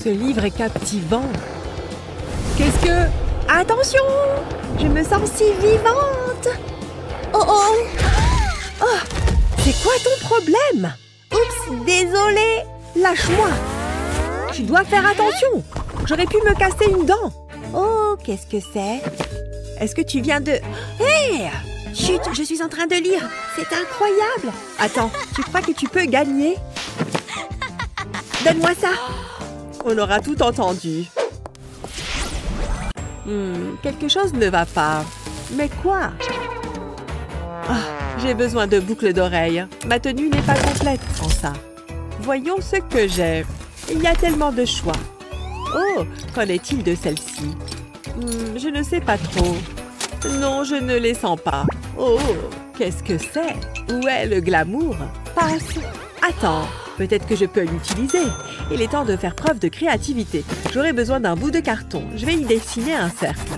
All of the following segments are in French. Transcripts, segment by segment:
Ce livre est captivant. Qu'est-ce que... Attention! Je me sens si vivante! Oh oh! Oh! C'est quoi ton problème? Oups, désolée! Lâche-moi! Tu dois faire attention! J'aurais pu me casser une dent! Oh, qu'est-ce que c'est? Est-ce que tu viens de... Hé! Chut, je suis en train de lire! C'est incroyable! Attends, tu crois que tu peux gagner? Donne-moi ça! On aura tout entendu. Quelque chose ne va pas. Mais quoi? Ah, j'ai besoin de boucles d'oreilles. Ma tenue n'est pas complète sans ça. Voyons ce que j'ai. Il y a tellement de choix. Oh, qu'en est-il de celle-ci? Je ne sais pas trop. Non, je ne les sens pas. Oh, qu'est-ce que c'est? Où est le glamour? Passe. Attends, peut-être que je peux l'utiliser. Il est temps de faire preuve de créativité. J'aurai besoin d'un bout de carton. Je vais y dessiner un cercle.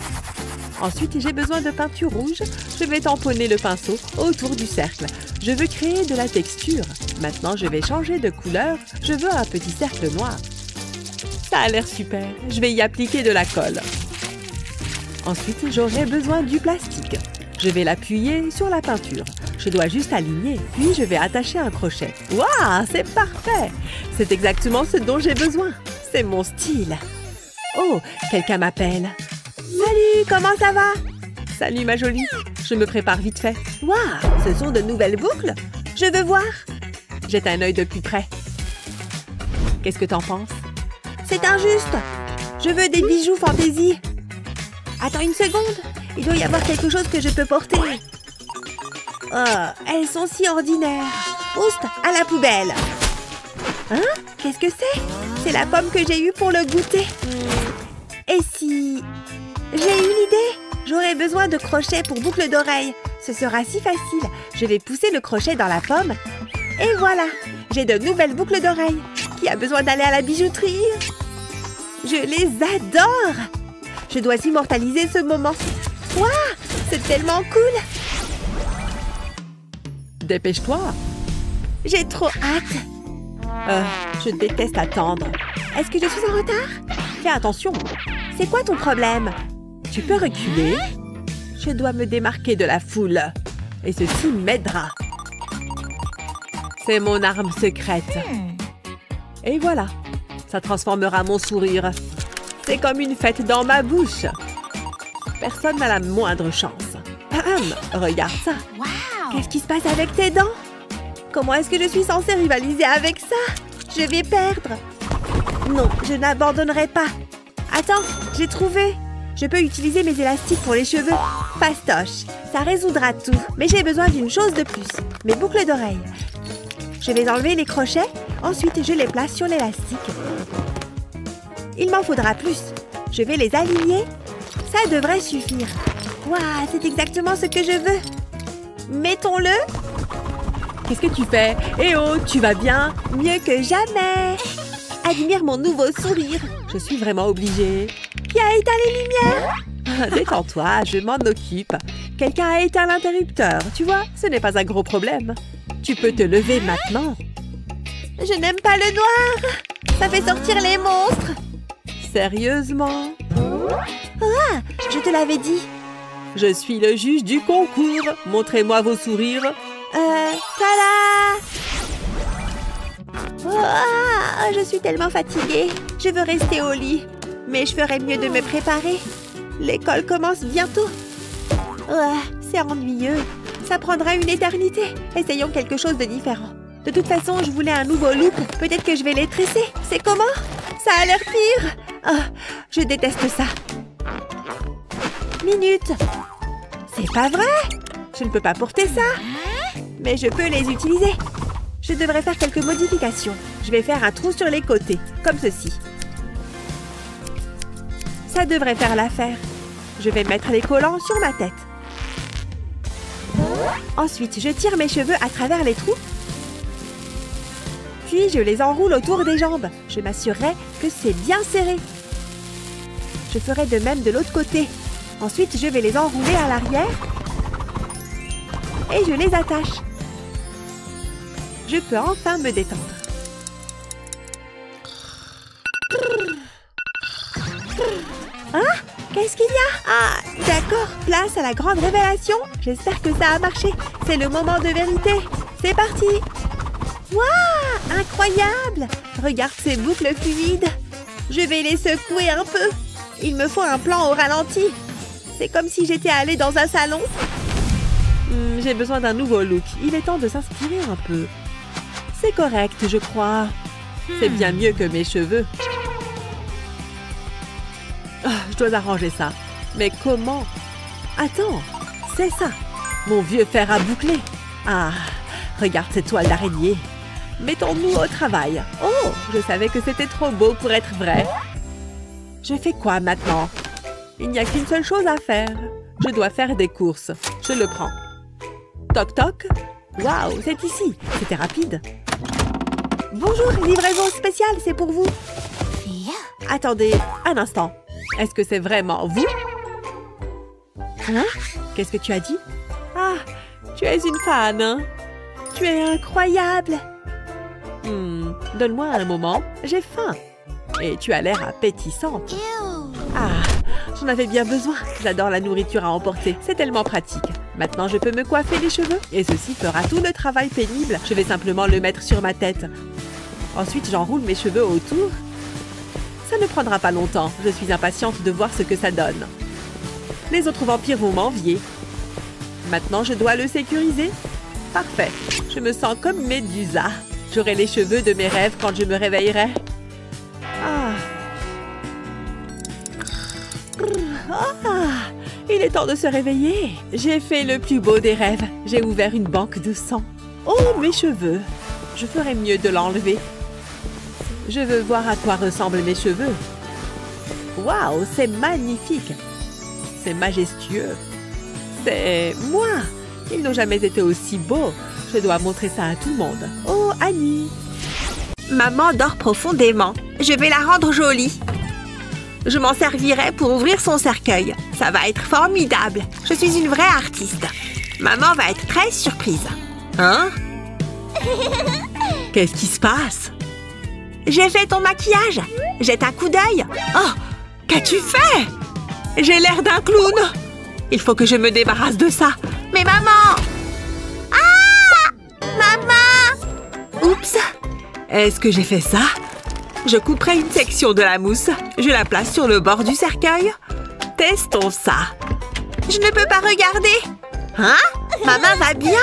Ensuite, j'ai besoin de peinture rouge. Je vais tamponner le pinceau autour du cercle. Je veux créer de la texture. Maintenant, je vais changer de couleur. Je veux un petit cercle noir. Ça a l'air super. Je vais y appliquer de la colle. Ensuite, j'aurai besoin du plastique. Je vais l'appuyer sur la peinture. Je dois juste aligner, puis je vais attacher un crochet. Waouh, c'est parfait! C'est exactement ce dont j'ai besoin. C'est mon style. Oh, quelqu'un m'appelle. Salut, comment ça va? Salut, ma jolie. Je me prépare vite fait. Waouh, ce sont de nouvelles boucles? Je veux voir. Jette un œil de plus près. Qu'est-ce que t'en penses? C'est injuste. Je veux des bijoux fantaisie. Attends une seconde. Il doit y avoir quelque chose que je peux porter. Oh, elles sont si ordinaires. Oust, à la poubelle. Hein? Qu'est-ce que c'est? C'est la pomme que j'ai eue pour le goûter. Et si... J'ai une idée. J'aurai besoin de crochets pour boucles d'oreilles. Ce sera si facile. Je vais pousser le crochet dans la pomme. Et voilà. J'ai de nouvelles boucles d'oreilles. Qui a besoin d'aller à la bijouterie? Je les adore. Je dois immortaliser ce moment. Waouh, c'est tellement cool. Dépêche-toi. J'ai trop hâte. Je déteste attendre. Est-ce que je suis en retard? Fais attention. C'est quoi ton problème? Tu peux reculer? Je dois me démarquer de la foule. Et ceci m'aidera. C'est mon arme secrète. Et voilà. Ça transformera mon sourire. C'est comme une fête dans ma bouche. Personne n'a la moindre chance. Regarde ça. Qu'est-ce qui se passe avec tes dents? Comment est-ce que je suis censée rivaliser avec ça? Je vais perdre. Non, je n'abandonnerai pas. Attends, j'ai trouvé. Je peux utiliser mes élastiques pour les cheveux. Fastoche, ça résoudra tout. Mais j'ai besoin d'une chose de plus. Mes boucles d'oreilles. Je vais enlever les crochets. Ensuite, je les place sur l'élastique. Il m'en faudra plus. Je vais les aligner. Ça devrait suffire. Waouh, c'est exactement ce que je veux. Mettons-le. Qu'est-ce que tu fais? Eh oh, tu vas bien? Mieux que jamais. Admire mon nouveau sourire. Je suis vraiment obligée. Qui a éteint les lumières? Détends-toi, je m'en occupe. Quelqu'un a éteint l'interrupteur. Tu vois, ce n'est pas un gros problème. Tu peux te lever maintenant. Je n'aime pas le noir. Ça fait sortir les monstres. Sérieusement? Ah, je te l'avais dit. Je suis le juge du concours. Montrez-moi vos sourires. Tada! Oh, je suis tellement fatiguée. Je veux rester au lit. Mais je ferais mieux de me préparer. L'école commence bientôt. Oh, c'est ennuyeux. Ça prendra une éternité. Essayons quelque chose de différent. De toute façon, je voulais un nouveau look. Peut-être que je vais les tresser. C'est comment? Ça a l'air pire. Oh, je déteste ça. Minute. C'est pas vrai. Je ne peux pas porter ça. Mais je peux les utiliser. Je devrais faire quelques modifications. Je vais faire un trou sur les côtés, comme ceci. Ça devrait faire l'affaire. Je vais mettre les collants sur ma tête. Ensuite, je tire mes cheveux à travers les trous. Puis, je les enroule autour des jambes. Je m'assurerai que c'est bien serré. Je ferai de même de l'autre côté. Ensuite, je vais les enrouler à l'arrière. Et je les attache. Je peux enfin me détendre. Qu'est-ce qu'il y a? Ah, d'accord. Place à la grande révélation. J'espère que ça a marché. C'est le moment de vérité. C'est parti. Waouh! Incroyable! Regarde ces boucles fluides. Je vais les secouer un peu. Il me faut un plan au ralenti. C'est comme si j'étais allée dans un salon. J'ai besoin d'un nouveau look. Il est temps de s'inspirer un peu. C'est correct, je crois. C'est bien mieux que mes cheveux. Oh, je dois arranger ça. Mais comment? Attends, c'est ça. Mon vieux fer à boucler. Ah, regarde cette toile d'araignée. Mettons-nous au travail. Oh, je savais que c'était trop beau pour être vrai. Je fais quoi maintenant? Il n'y a qu'une seule chose à faire. Je dois faire des courses. Je le prends. Toc toc. Waouh, c'est ici. C'était rapide. Bonjour, livraison spéciale, c'est pour vous. Attendez, un instant. Est-ce que c'est vraiment vous? Hein? Qu'est-ce que tu as dit? Ah, tu es une fan, hein? Tu es incroyable. Donne-moi un moment, j'ai faim. Et tu as l'air appétissante. Ah, j'en avais bien besoin. J'adore la nourriture à emporter. C'est tellement pratique. Maintenant, je peux me coiffer les cheveux. Et ceci fera tout le travail pénible. Je vais simplement le mettre sur ma tête. Ensuite, j'enroule mes cheveux autour. Ça ne prendra pas longtemps. Je suis impatiente de voir ce que ça donne. Les autres vampires vont m'envier. Maintenant, je dois le sécuriser. Parfait. Je me sens comme Médusa. J'aurai les cheveux de mes rêves quand je me réveillerai. Ah. Ah, il est temps de se réveiller. J'ai fait le plus beau des rêves. J'ai ouvert une banque de sang. Oh, mes cheveux. Je ferais mieux de l'enlever. Je veux voir à quoi ressemblent mes cheveux. Waouh, c'est magnifique. C'est majestueux. C'est moi. Ils n'ont jamais été aussi beaux. Je dois montrer ça à tout le monde. Oh, Annie. Maman dort profondément. Je vais la rendre jolie. Je m'en servirai pour ouvrir son cercueil. Ça va être formidable. Je suis une vraie artiste. Maman va être très surprise. Hein? Qu'est-ce qui se passe? J'ai fait ton maquillage. Jette un coup d'œil. Oh, qu'as-tu fait? J'ai l'air d'un clown. Il faut que je me débarrasse de ça. Mais maman! Ah! Maman! Oups! Est-ce que j'ai fait ça? Je couperai une section de la mousse. Je la place sur le bord du cercueil. Testons ça. Je ne peux pas regarder. Hein? Maman va bien?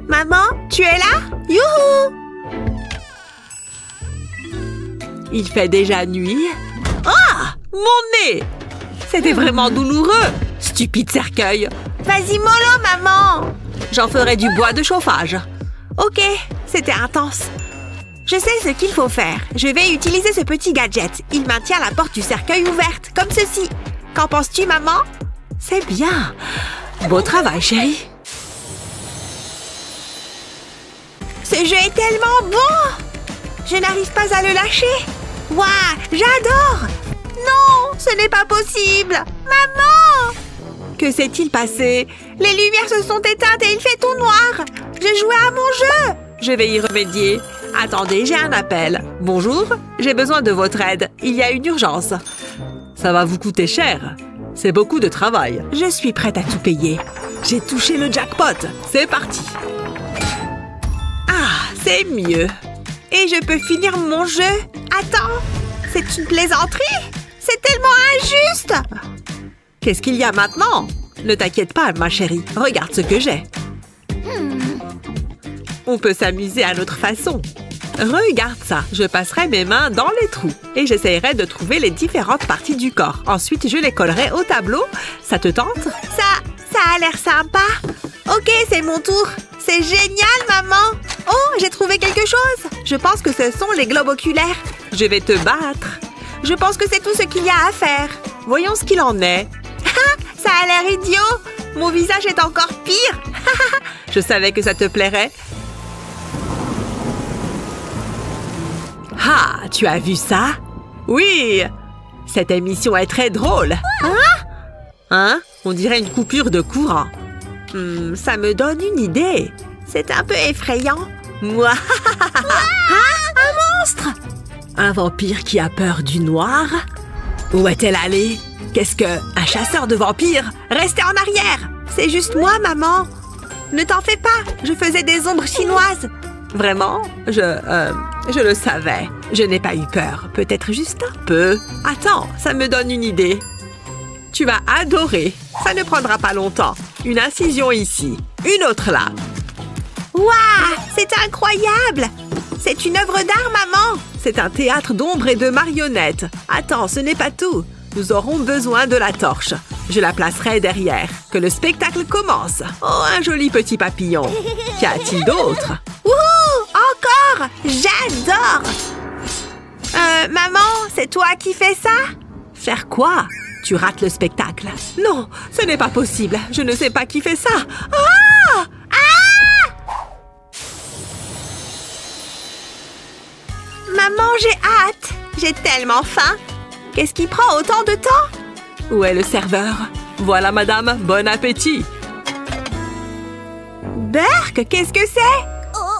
Maman, tu es là? Youhou! Il fait déjà nuit. Ah! Mon nez! C'était vraiment douloureux. Stupide cercueil. Vas-y, mollo, maman! J'en ferai du bois de chauffage. Ok, c'était intense. Je sais ce qu'il faut faire. Je vais utiliser ce petit gadget. Il maintient la porte du cercueil ouverte, comme ceci. Qu'en penses-tu, maman? C'est bien. Beau travail, chérie. Ce jeu est tellement bon! Je n'arrive pas à le lâcher. Waouh, j'adore! Non, ce n'est pas possible! Maman! Que s'est-il passé? Les lumières se sont éteintes et il fait tout noir. Je jouais à mon jeu. Je vais y remédier. Attendez, j'ai un appel. Bonjour, j'ai besoin de votre aide. Il y a une urgence. Ça va vous coûter cher. C'est beaucoup de travail. Je suis prête à tout payer. J'ai touché le jackpot. C'est parti. Ah, c'est mieux. Et je peux finir mon jeu? Attends, c'est une plaisanterie? C'est tellement injuste! Qu'est-ce qu'il y a maintenant? Ne t'inquiète pas, ma chérie. Regarde ce que j'ai. On peut s'amuser à notre façon. Regarde ça. Je passerai mes mains dans les trous et j'essayerai de trouver les différentes parties du corps. Ensuite, je les collerai au tableau. Ça te tente? Ça a l'air sympa. Ok, c'est mon tour. C'est génial, maman. Oh, j'ai trouvé quelque chose. Je pense que ce sont les globes oculaires. Je vais te battre. Je pense que c'est tout ce qu'il y a à faire. Voyons ce qu'il en est. Ça a l'air idiot. Mon visage est encore pire. Je savais que ça te plairait. Ah, tu as vu ça? Oui. Cette émission est très drôle. Hein? On dirait une coupure de courant. Ça me donne une idée. C'est un peu effrayant. Moi. Un monstre! Un vampire qui a peur du noir? Où est-elle allée? Qu'est-ce que... Un chasseur de vampires? Restez en arrière! C'est juste moi, maman. Ne t'en fais pas, je faisais des ombres chinoises. Vraiment? Je le savais. Je n'ai pas eu peur. Peut-être juste un peu. Attends, ça me donne une idée. Tu vas adorer. Ça ne prendra pas longtemps. Une incision ici. Une autre là. Waouh! C'est incroyable! C'est une œuvre d'art, maman! C'est un théâtre d'ombre et de marionnettes. Attends, ce n'est pas tout. Nous aurons besoin de la torche. Je la placerai derrière. Que le spectacle commence. Oh, un joli petit papillon. Qu'y a-t-il d'autre? Wouhou! Encore! J'adore! Maman, c'est toi qui fais ça? Faire quoi? Tu rates le spectacle. Non, ce n'est pas possible. Je ne sais pas qui fait ça. Ah! Ah! Maman, j'ai hâte. J'ai tellement faim. Qu'est-ce qui prend autant de temps? Où est le serveur? Voilà, madame. Bon appétit. Berk, qu'est-ce que c'est?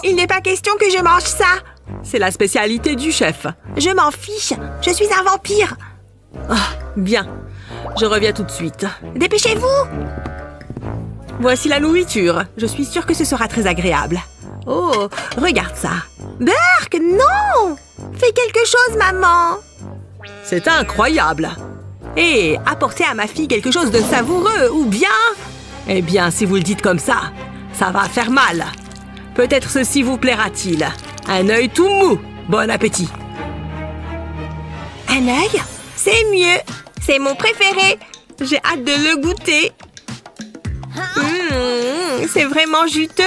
Il n'est pas question que je mange ça. C'est la spécialité du chef. Je m'en fiche. Je suis un vampire. Ah, bien. Je reviens tout de suite. Dépêchez-vous! Voici la nourriture. Je suis sûre que ce sera très agréable. Oh, regarde ça. Berk, non! Fais quelque chose, maman! C'est incroyable. Et apportez à ma fille quelque chose de savoureux, ou bien... Eh bien, si vous le dites comme ça va faire mal. Peut-être ceci vous plaira-t-il. Un œil tout mou. Bon appétit. Un œil? C'est mieux. C'est mon préféré. J'ai hâte de le goûter. C'est vraiment juteux.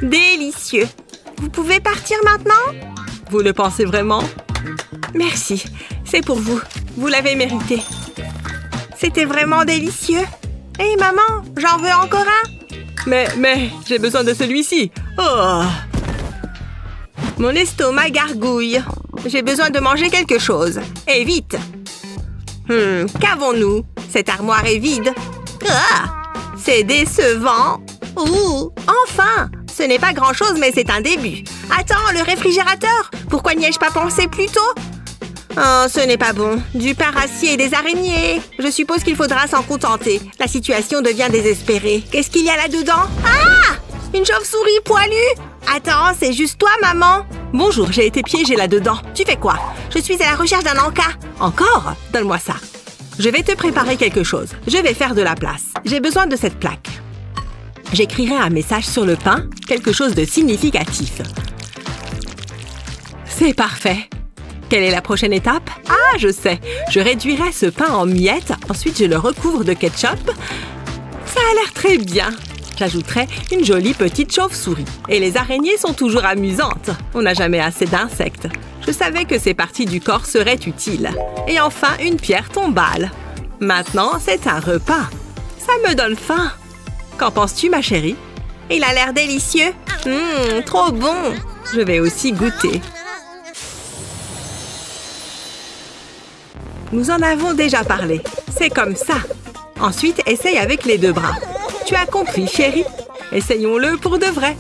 Délicieux. Vous pouvez partir maintenant? Vous le pensez vraiment? Merci. C'est pour vous. Vous l'avez mérité. C'était vraiment délicieux. Hé, maman, j'en veux encore un. Mais, j'ai besoin de celui-ci. Oh! Mon estomac gargouille. J'ai besoin de manger quelque chose. Et vite. Qu'avons-nous? Cette armoire est vide. Ah! C'est décevant. Ouh! Enfin! Ce n'est pas grand-chose, mais c'est un début. Attends, le réfrigérateur! Pourquoi n'y ai-je pas pensé plus tôt? Oh, ce n'est pas bon. Du pain rassis et des araignées. Je suppose qu'il faudra s'en contenter. La situation devient désespérée. Qu'est-ce qu'il y a là-dedans? Ah! Une chauve-souris poilue! Attends, c'est juste toi, maman? Bonjour, j'ai été piégée là-dedans. Tu fais quoi? Je suis à la recherche d'un encas. Encore? Donne-moi ça. Je vais te préparer quelque chose. Je vais faire de la place. J'ai besoin de cette plaque. J'écrirai un message sur le pain, quelque chose de significatif. C'est parfait. Quelle est la prochaine étape? Ah, je sais. Je réduirai ce pain en miettes. Ensuite, je le recouvre de ketchup. Ça a l'air très bien. J'ajouterai une jolie petite chauve-souris. Et les araignées sont toujours amusantes. On n'a jamais assez d'insectes. Je savais que ces parties du corps seraient utiles. Et enfin, une pierre tombale. Maintenant, c'est un repas. Ça me donne faim. Qu'en penses-tu, ma chérie? Il a l'air délicieux. Trop bon. Je vais aussi goûter. Nous en avons déjà parlé. C'est comme ça. Ensuite, essaye avec les deux bras. Tu as compris, chérie? Essayons-le pour de vrai.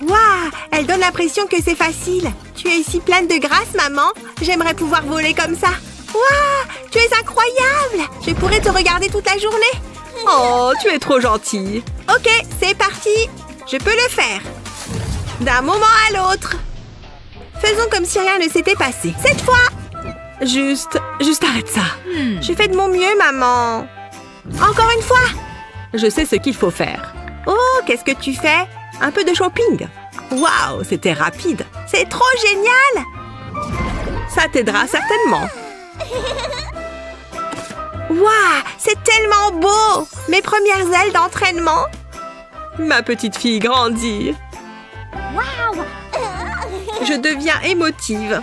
Waouh! Elle donne l'impression que c'est facile. Tu es si pleine de grâce, maman. J'aimerais pouvoir voler comme ça. Waouh! Tu es incroyable! Je pourrais te regarder toute la journée. Oh, tu es trop gentille. Ok, c'est parti. Je peux le faire. D'un moment à l'autre. Faisons comme si rien ne s'était passé. Cette fois! Juste arrête ça. Je fais de mon mieux, maman. Encore une fois. Je sais ce qu'il faut faire. Oh, qu'est-ce que tu fais? Un peu de shopping. Waouh, c'était rapide. C'est trop génial. Ça t'aidera certainement. Waouh, c'est tellement beau. Mes premières ailes d'entraînement. Ma petite fille grandit. Waouh. Je deviens émotive.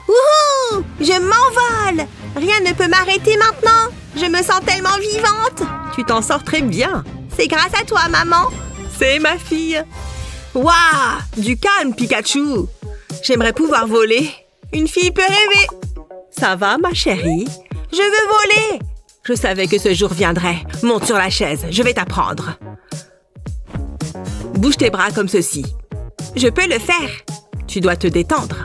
Wouhou! Je m'envole! Rien ne peut m'arrêter maintenant! Je me sens tellement vivante! Tu t'en sors très bien! C'est grâce à toi, maman! C'est ma fille! Waouh! Du calme, Pikachu! J'aimerais pouvoir voler! Une fille peut rêver! Ça va, ma chérie? Je veux voler! Je savais que ce jour viendrait. Monte sur la chaise, je vais t'apprendre. Bouge tes bras comme ceci. Je peux le faire! Tu dois te détendre.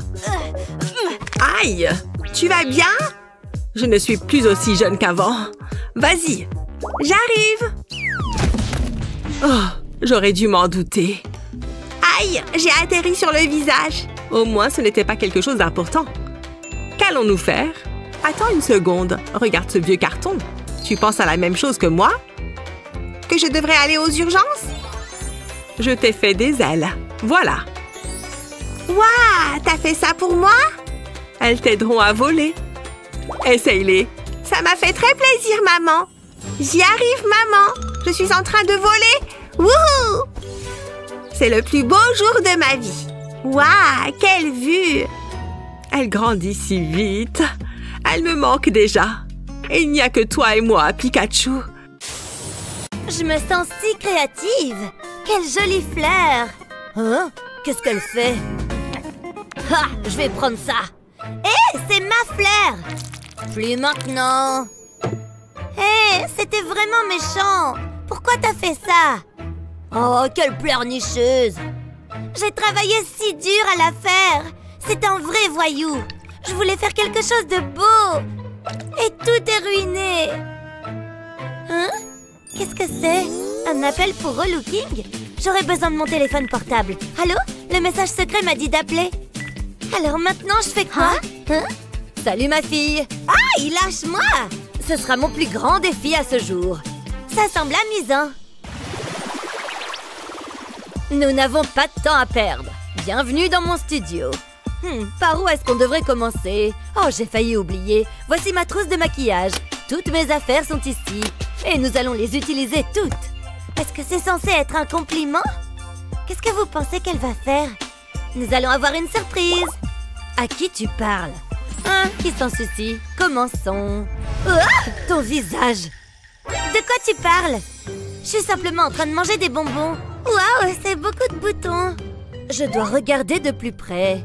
Aïe! Tu vas bien? Je ne suis plus aussi jeune qu'avant. Vas-y, j'arrive! Oh, j'aurais dû m'en douter. Aïe! J'ai atterri sur le visage. Au moins, ce n'était pas quelque chose d'important. Qu'allons-nous faire? Attends une seconde. Regarde ce vieux carton. Tu penses à la même chose que moi? Que je devrais aller aux urgences? Je t'ai fait des ailes. Voilà. Waouh! T'as fait ça pour moi? Elles t'aideront à voler. Essaye-les. Ça m'a fait très plaisir, maman. J'y arrive, maman. Je suis en train de voler. Wouhou! C'est le plus beau jour de ma vie. Waouh! Quelle vue! Elle grandit si vite. Elle me manque déjà. Et il n'y a que toi et moi, Pikachu. Je me sens si créative. Quelle jolie fleur. Hein? Qu'est-ce qu'elle fait? Ha! Je vais prendre ça. Hé! C'est ma fleur. Plus maintenant. Hé! C'était vraiment méchant. Pourquoi t'as fait ça? Oh, quelle pleurnicheuse. J'ai travaillé si dur à la faire. C'est un vrai voyou. Je voulais faire quelque chose de beau. Et tout est ruiné. Hein? Qu'est-ce que c'est? Un appel pour relooking? J'aurais besoin de mon téléphone portable. Allô? Le message secret m'a dit d'appeler. Alors maintenant, je fais quoi? Hein? Salut ma fille. Aïe, lâche-moi! Ce sera mon plus grand défi à ce jour. Ça semble amusant. Nous n'avons pas de temps à perdre. Bienvenue dans mon studio. Par où est-ce qu'on devrait commencer? Oh, j'ai failli oublier. Voici ma trousse de maquillage. Toutes mes affaires sont ici. Et nous allons les utiliser toutes. Est-ce que c'est censé être un compliment? Qu'est-ce que vous pensez qu'elle va faire? Nous allons avoir une surprise. À qui tu parles? Hein? Qui s'en soucie? Commençons. Oh, ton visage. De quoi tu parles? Je suis simplement en train de manger des bonbons. Waouh, c'est beaucoup de boutons. Je dois regarder de plus près.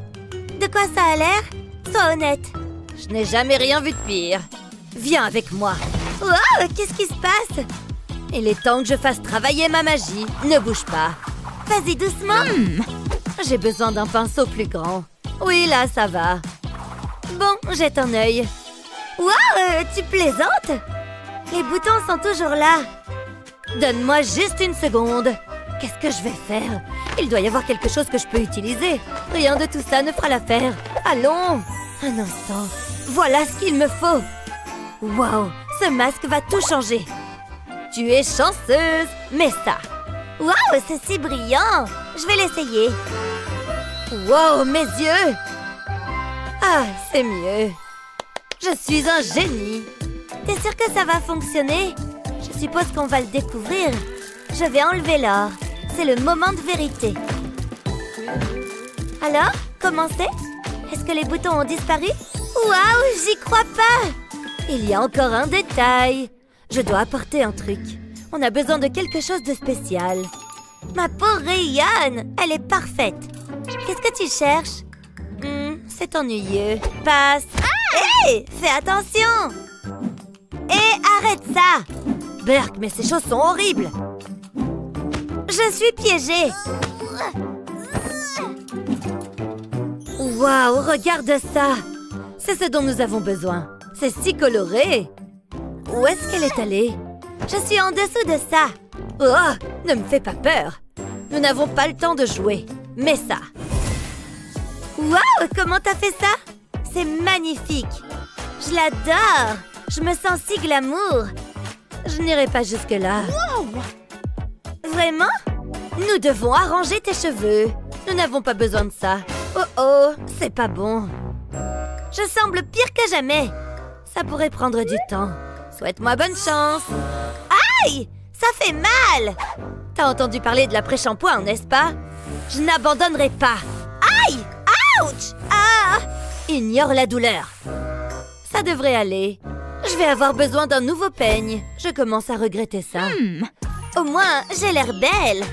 De quoi ça a l'air? Sois honnête. Je n'ai jamais rien vu de pire. Viens avec moi. Waouh, qu'est-ce qui se passe? Il est temps que je fasse travailler ma magie. Ne bouge pas. Vas-y doucement. J'ai besoin d'un pinceau plus grand. Oui, là, ça va. Bon, jette un œil. Waouh, tu plaisantes? Les boutons sont toujours là. Donne-moi juste une seconde. Qu'est-ce que je vais faire? Il doit y avoir quelque chose que je peux utiliser. Rien de tout ça ne fera l'affaire. Allons. Un instant. Voilà ce qu'il me faut. Waouh, ce masque va tout changer. Tu es chanceuse. Mais ça. Waouh, c'est si brillant. Je vais l'essayer. Waouh, mes yeux. Ah, c'est mieux. Je suis un génie. T'es sûre que ça va fonctionner? Je suppose qu'on va le découvrir. Je vais enlever l'or. C'est le moment de vérité. Alors, comment c'est? Est-ce que les boutons ont disparu? Waouh, j'y crois pas! Il y a encore un détail. Je dois apporter un truc. On a besoin de quelque chose de spécial. Ma peau rayonne. Elle est parfaite. Qu'est-ce que tu cherches? C'est ennuyeux. Passe. Hé! Fais attention! Et arrête ça! Berk, mais ces choses sont horribles! Je suis piégée! Waouh, regarde ça! C'est ce dont nous avons besoin. C'est si coloré! Où est-ce qu'elle est allée? Je suis en dessous de ça! Oh, ne me fais pas peur! Nous n'avons pas le temps de jouer. Mets ça! Waouh, comment t'as fait ça? C'est magnifique! Je l'adore! Je me sens si glamour! Je n'irai pas jusque-là. Vraiment? Nous devons arranger tes cheveux. Nous n'avons pas besoin de ça. Oh oh, c'est pas bon. Je semble pire que jamais. Ça pourrait prendre du temps. Souhaite-moi bonne chance. Aïe! Ça fait mal! T'as entendu parler de l'après-shampoing, n'est-ce pas? Je n'abandonnerai pas. Aïe! Ouch! Ah! Ignore la douleur. Ça devrait aller. Je vais avoir besoin d'un nouveau peigne. Je commence à regretter ça. Au moins, j'ai l'air belle.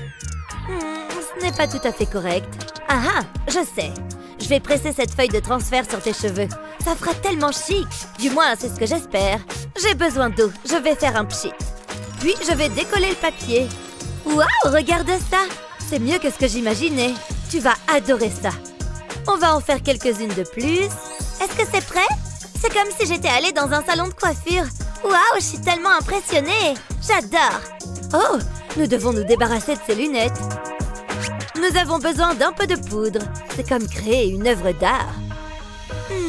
Ce n'est pas tout à fait correct. Ah ah, je sais. Je vais presser cette feuille de transfert sur tes cheveux. Ça fera tellement chic. Du moins, c'est ce que j'espère. J'ai besoin d'eau. Je vais faire un pchit. Puis, je vais décoller le papier. Waouh, regarde ça. C'est mieux que ce que j'imaginais. Tu vas adorer ça. On va en faire quelques-unes de plus. Est-ce Est-ce que c'est prêt? C'est comme si j'étais allée dans un salon de coiffure. Waouh, je suis tellement impressionnée. J'adore. Oh, nous devons nous débarrasser de ces lunettes. Nous avons besoin d'un peu de poudre. C'est comme créer une œuvre d'art.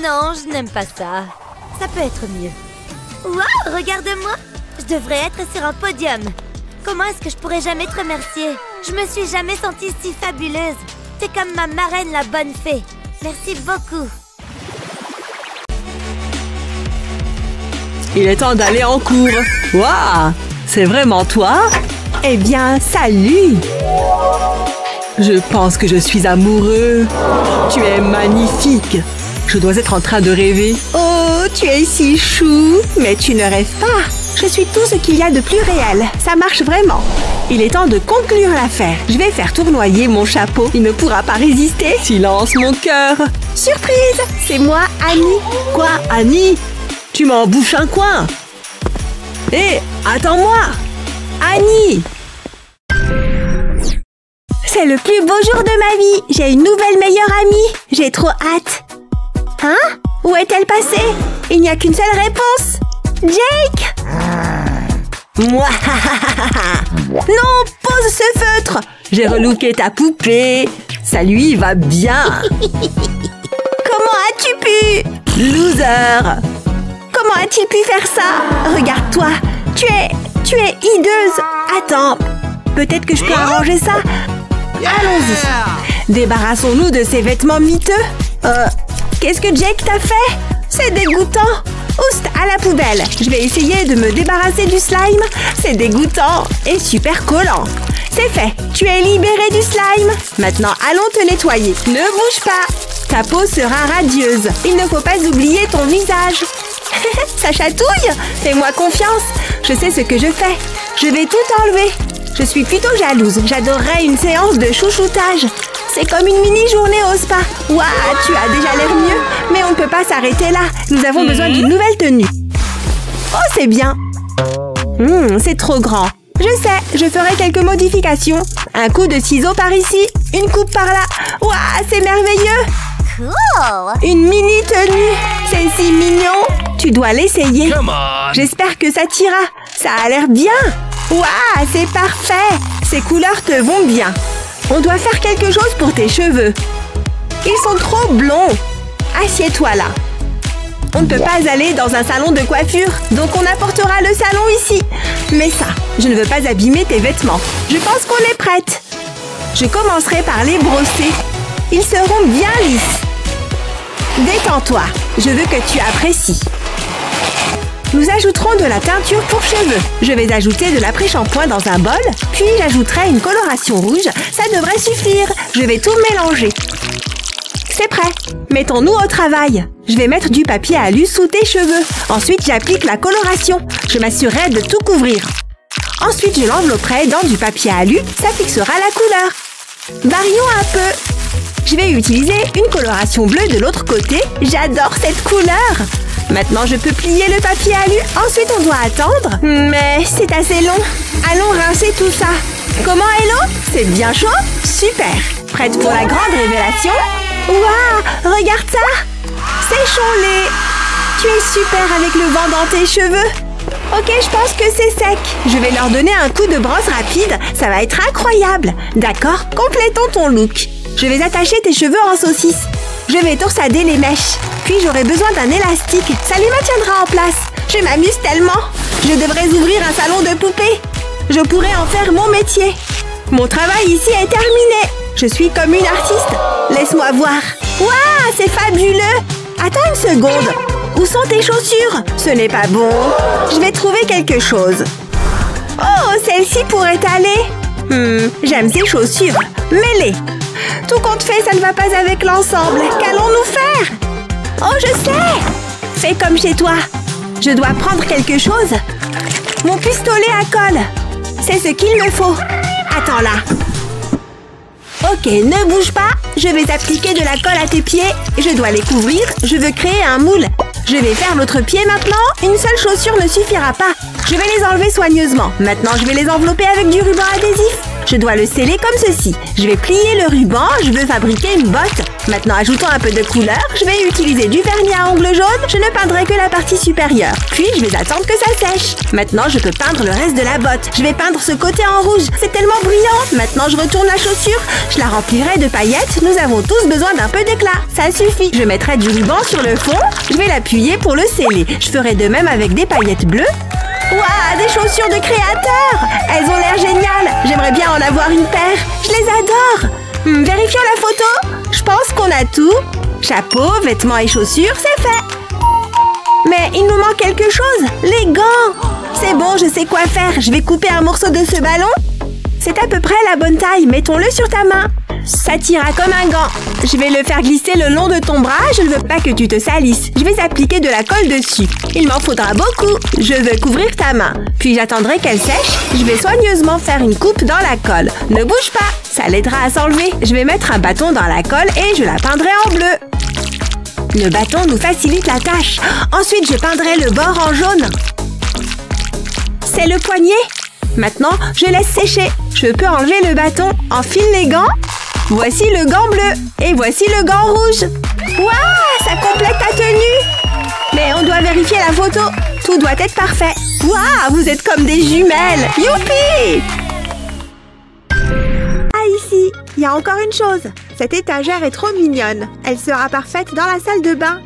Non, je n'aime pas ça. Ça peut être mieux. Waouh, regarde-moi. Je devrais être sur un podium. Comment est-ce que je pourrais jamais te remercier? Je me suis jamais sentie si fabuleuse. T'es comme ma marraine, la bonne fée. Merci beaucoup. Il est temps d'aller en cours. Waouh! C'est vraiment toi? Eh bien, salut! Je pense que je suis amoureux. Tu es magnifique. Je dois être en train de rêver. Oh, tu es si chou. Mais tu ne rêves pas. Je suis tout ce qu'il y a de plus réel. Ça marche vraiment. Il est temps de conclure l'affaire. Je vais faire tournoyer mon chapeau. Il ne pourra pas résister. Silence, mon cœur. Surprise! C'est moi, Annie. Quoi, Annie? Tu m'en bouches un coin. Hé, attends-moi! Annie! C'est le plus beau jour de ma vie. J'ai une nouvelle meilleure amie. J'ai trop hâte. Hein? Où est-elle passée? Il n'y a qu'une seule réponse. Jake! Moi! Non, pose ce feutre! J'ai relooké ta poupée. Ça lui va bien. Comment as-tu pu? Loser! Comment a-t-il pu faire ça? Regarde-toi. Tu es hideuse. Attends. Peut-être que je peux arranger ça. Allons-y. Débarrassons-nous de ces vêtements miteux. Qu'est-ce que Jake t'a fait? C'est dégoûtant. Oust, à la poubelle. Je vais essayer de me débarrasser du slime. C'est dégoûtant et super collant. C'est fait. Tu es libérée du slime. Maintenant, allons te nettoyer. Ne bouge pas. Ta peau sera radieuse. Il ne faut pas oublier ton visage. Ça chatouille? Fais-moi confiance. Je sais ce que je fais. Je vais tout enlever. Je suis plutôt jalouse. J'adorerais une séance de chouchoutage. C'est comme une mini-journée au spa. Waouh, tu as déjà l'air mieux. Mais on ne peut pas s'arrêter là. Nous avons besoin d'une nouvelle tenue. Oh, c'est bien. C'est trop grand. Je sais, je ferai quelques modifications. Un coup de ciseau par ici, une coupe par là. Waouh, c'est merveilleux. Cool. Une mini-tenue. C'est si mignon. Tu dois l'essayer. J'espère que ça t'ira. Ça a l'air bien. Waouh, c'est parfait. Ces couleurs te vont bien. On doit faire quelque chose pour tes cheveux. Ils sont trop blonds. Assieds-toi là. On ne peut pas aller dans un salon de coiffure, donc on apportera le salon ici. Mais ça, je ne veux pas abîmer tes vêtements. Je pense qu'on est prête. Je commencerai par les brosser. Ils seront bien lisses. Détends-toi. Je veux que tu apprécies. Nous ajouterons de la teinture pour cheveux. Je vais ajouter de l'après-shampoing dans un bol, puis j'ajouterai une coloration rouge. Ça devrait suffire. Je vais tout mélanger. C'est prêt. Mettons-nous au travail. Je vais mettre du papier alu sous tes cheveux. Ensuite, j'applique la coloration. Je m'assurerai de tout couvrir. Ensuite, je l'envelopperai dans du papier alu. Ça fixera la couleur. Varions un peu. Je vais utiliser une coloration bleue de l'autre côté. J'adore cette couleur. Maintenant, je peux plier le papier alu. Ensuite, on doit attendre. Mais c'est assez long. Allons rincer tout ça. Comment, Hello? C'est bien chaud? Super. Prête pour la grande révélation? Waouh! Regarde ça! Séchons-les! Tu es super avec le vent dans tes cheveux. Ok, je pense que c'est sec. Je vais leur donner un coup de brosse rapide. Ça va être incroyable. D'accord? Complétons ton look. Je vais attacher tes cheveux en saucisse. Je vais torsader les mèches. Puis j'aurai besoin d'un élastique. Ça les maintiendra en place. Je m'amuse tellement. Je devrais ouvrir un salon de poupées. Je pourrais en faire mon métier. Mon travail ici est terminé. Je suis comme une artiste. Laisse-moi voir. Waouh, c'est fabuleux. Attends une seconde. Où sont tes chaussures? Ce n'est pas bon. Je vais trouver quelque chose. Oh, celle-ci pourrait aller. J'aime ces chaussures. Mets-les. Tout compte fait, ça ne va pas avec l'ensemble. Qu'allons-nous faire? Oh, je sais. Fais comme chez toi. Je dois prendre quelque chose. Mon pistolet à colle. C'est ce qu'il me faut. Attends là. Ok, ne bouge pas. Je vais appliquer de la colle à tes pieds. Je dois les couvrir. Je veux créer un moule. Je vais faire l'autre pied maintenant. Une seule chaussure ne suffira pas. Je vais les enlever soigneusement. Maintenant, je vais les envelopper avec du ruban adhésif. Je dois le sceller comme ceci. Je vais plier le ruban. Je veux fabriquer une botte. Maintenant, ajoutons un peu de couleur. Je vais utiliser du vernis à ongles jaunes. Je ne peindrai que la partie supérieure. Puis, je vais attendre que ça sèche. Maintenant, je peux peindre le reste de la botte. Je vais peindre ce côté en rouge. C'est tellement brillant. Maintenant, je retourne la chaussure. Je la remplirai de paillettes. Nous avons tous besoin d'un peu d'éclat. Ça suffit. Je mettrai du ruban sur le fond. Je vais l'appuyer pour le sceller. Je ferai de même avec des paillettes bleues. Waouh, des chaussures de créateur! Elles ont l'air géniales. J'aimerais bien en avoir une paire. Je les adore. Vérifions la photo. Je pense qu'on a tout. Chapeau, vêtements et chaussures, c'est fait. Mais il nous manque quelque chose. Les gants. C'est bon, je sais quoi faire. Je vais couper un morceau de ce ballon. C'est à peu près la bonne taille. Mettons-le sur ta main. Ça t'ira comme un gant. Je vais le faire glisser le long de ton bras. Je ne veux pas que tu te salisses. Je vais appliquer de la colle dessus. Il m'en faudra beaucoup. Je veux couvrir ta main. Puis j'attendrai qu'elle sèche. Je vais soigneusement faire une coupe dans la colle. Ne bouge pas. Ça l'aidera à s'enlever. Je vais mettre un bâton dans la colle et je la peindrai en bleu. Le bâton nous facilite la tâche. Ensuite, je peindrai le bord en jaune. C'est le poignet. Maintenant, je laisse sécher. Je peux enlever le bâton. Enfile les gants. Voici le gant bleu. Et voici le gant rouge. Waouh, ça complète ta tenue. Mais on doit vérifier la photo. Tout doit être parfait. Waouh, vous êtes comme des jumelles. Youpi! Ah, ici, il y a encore une chose. Cette étagère est trop mignonne. Elle sera parfaite dans la salle de bain.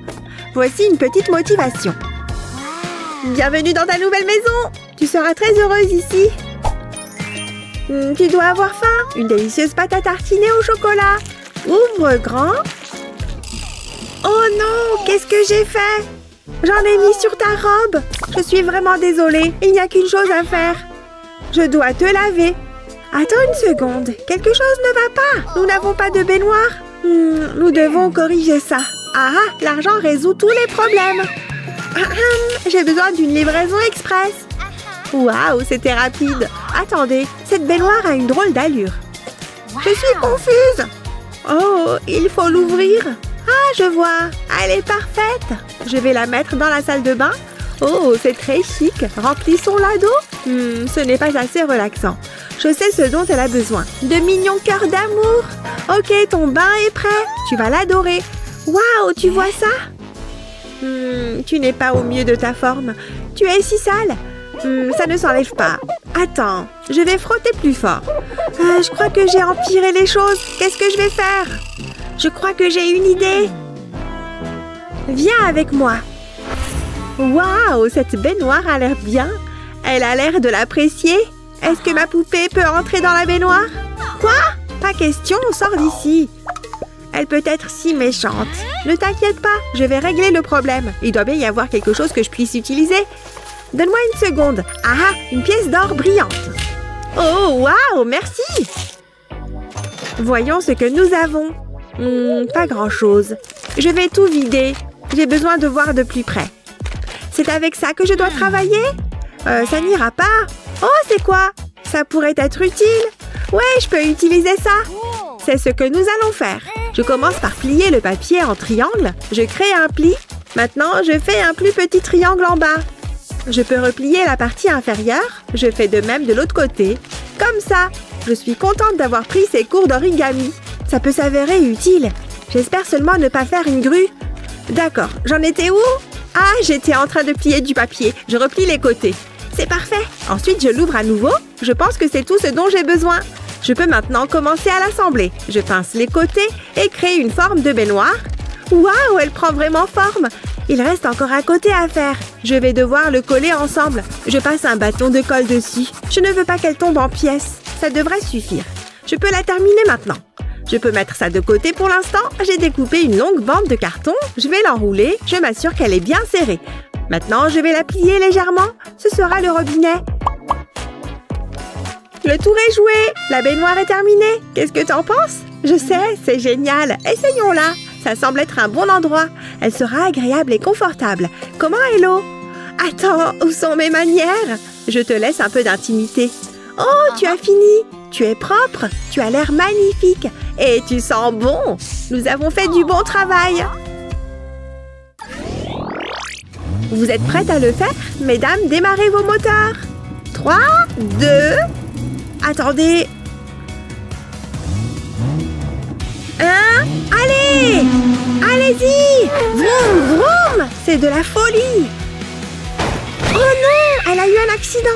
Voici une petite motivation. Bienvenue dans ta nouvelle maison. Tu seras très heureuse ici. Tu dois avoir faim. Une délicieuse pâte à tartiner au chocolat. Ouvre grand. Oh non, qu'est-ce que j'ai fait? J'en ai mis sur ta robe. Je suis vraiment désolée. Il n'y a qu'une chose à faire. Je dois te laver. Attends une seconde. Quelque chose ne va pas. Nous n'avons pas de baignoire. Nous devons corriger ça. Ah, l'argent résout tous les problèmes. J'ai besoin d'une livraison express. Waouh, c'était rapide. Attendez, cette baignoire a une drôle d'allure. Je suis confuse. Oh, il faut l'ouvrir. Ah, je vois. Elle est parfaite. Je vais la mettre dans la salle de bain. Oh, c'est très chic. Remplissons-la d'eau. Ce n'est pas assez relaxant. Je sais ce dont elle a besoin. De mignons cœurs d'amour. Ok, ton bain est prêt. Tu vas l'adorer. Waouh, tu vois ça? Tu n'es pas au mieux de ta forme. Tu es si sale. Ça ne s'enlève pas. Attends, je vais frotter plus fort. Je crois que j'ai empiré les choses. Qu'est-ce que je vais faire? Je crois que j'ai une idée. Viens avec moi. Waouh, cette baignoire a l'air bien. Elle a l'air de l'apprécier. Est-ce que ma poupée peut entrer dans la baignoire? Quoi? Pas question, on sort d'ici. Elle peut être si méchante. Ne t'inquiète pas, je vais régler le problème. Il doit bien y avoir quelque chose que je puisse utiliser. Donne-moi une seconde. Ah, une pièce d'or brillante. Oh, waouh, merci. Voyons ce que nous avons. Pas grand-chose. Je vais tout vider. J'ai besoin de voir de plus près. C'est avec ça que je dois travailler? Ça n'ira pas. Oh, c'est quoi? Ça pourrait être utile. Ouais, je peux utiliser ça. C'est ce que nous allons faire. Je commence par plier le papier en triangle. Je crée un pli. Maintenant, je fais un plus petit triangle en bas. Je peux replier la partie inférieure. Je fais de même de l'autre côté. Comme ça. Je suis contente d'avoir pris ces cours d'origami. Ça peut s'avérer utile. J'espère seulement ne pas faire une grue. D'accord. J'en étais où? Ah, j'étais en train de plier du papier. Je replie les côtés. C'est parfait. Ensuite, je l'ouvre à nouveau. Je pense que c'est tout ce dont j'ai besoin. Je peux maintenant commencer à l'assembler. Je pince les côtés et crée une forme de baignoire. Waouh, elle prend vraiment forme. Il reste encore un côté à faire. Je vais devoir le coller ensemble. Je passe un bâton de colle dessus. Je ne veux pas qu'elle tombe en pièces. Ça devrait suffire. Je peux la terminer maintenant. Je peux mettre ça de côté pour l'instant. J'ai découpé une longue bande de carton. Je vais l'enrouler. Je m'assure qu'elle est bien serrée. Maintenant, je vais la plier légèrement. Ce sera le robinet. Le tour est joué. La baignoire est terminée. Qu'est-ce que t'en penses? Je sais, c'est génial. Essayons-la. Ça semble être un bon endroit. Elle sera agréable et confortable. Comment est l'eau? Attends, où sont mes manières? Je te laisse un peu d'intimité. Oh, tu as fini. Tu es propre. Tu as l'air magnifique. Et tu sens bon. Nous avons fait du bon travail. Vous êtes prêtes à le faire? Mesdames, démarrez vos moteurs. 3, 2... Attendez. Hein? Allez! Allez-y! Vroom, vroom! C'est de la folie! Oh non! Elle a eu un accident!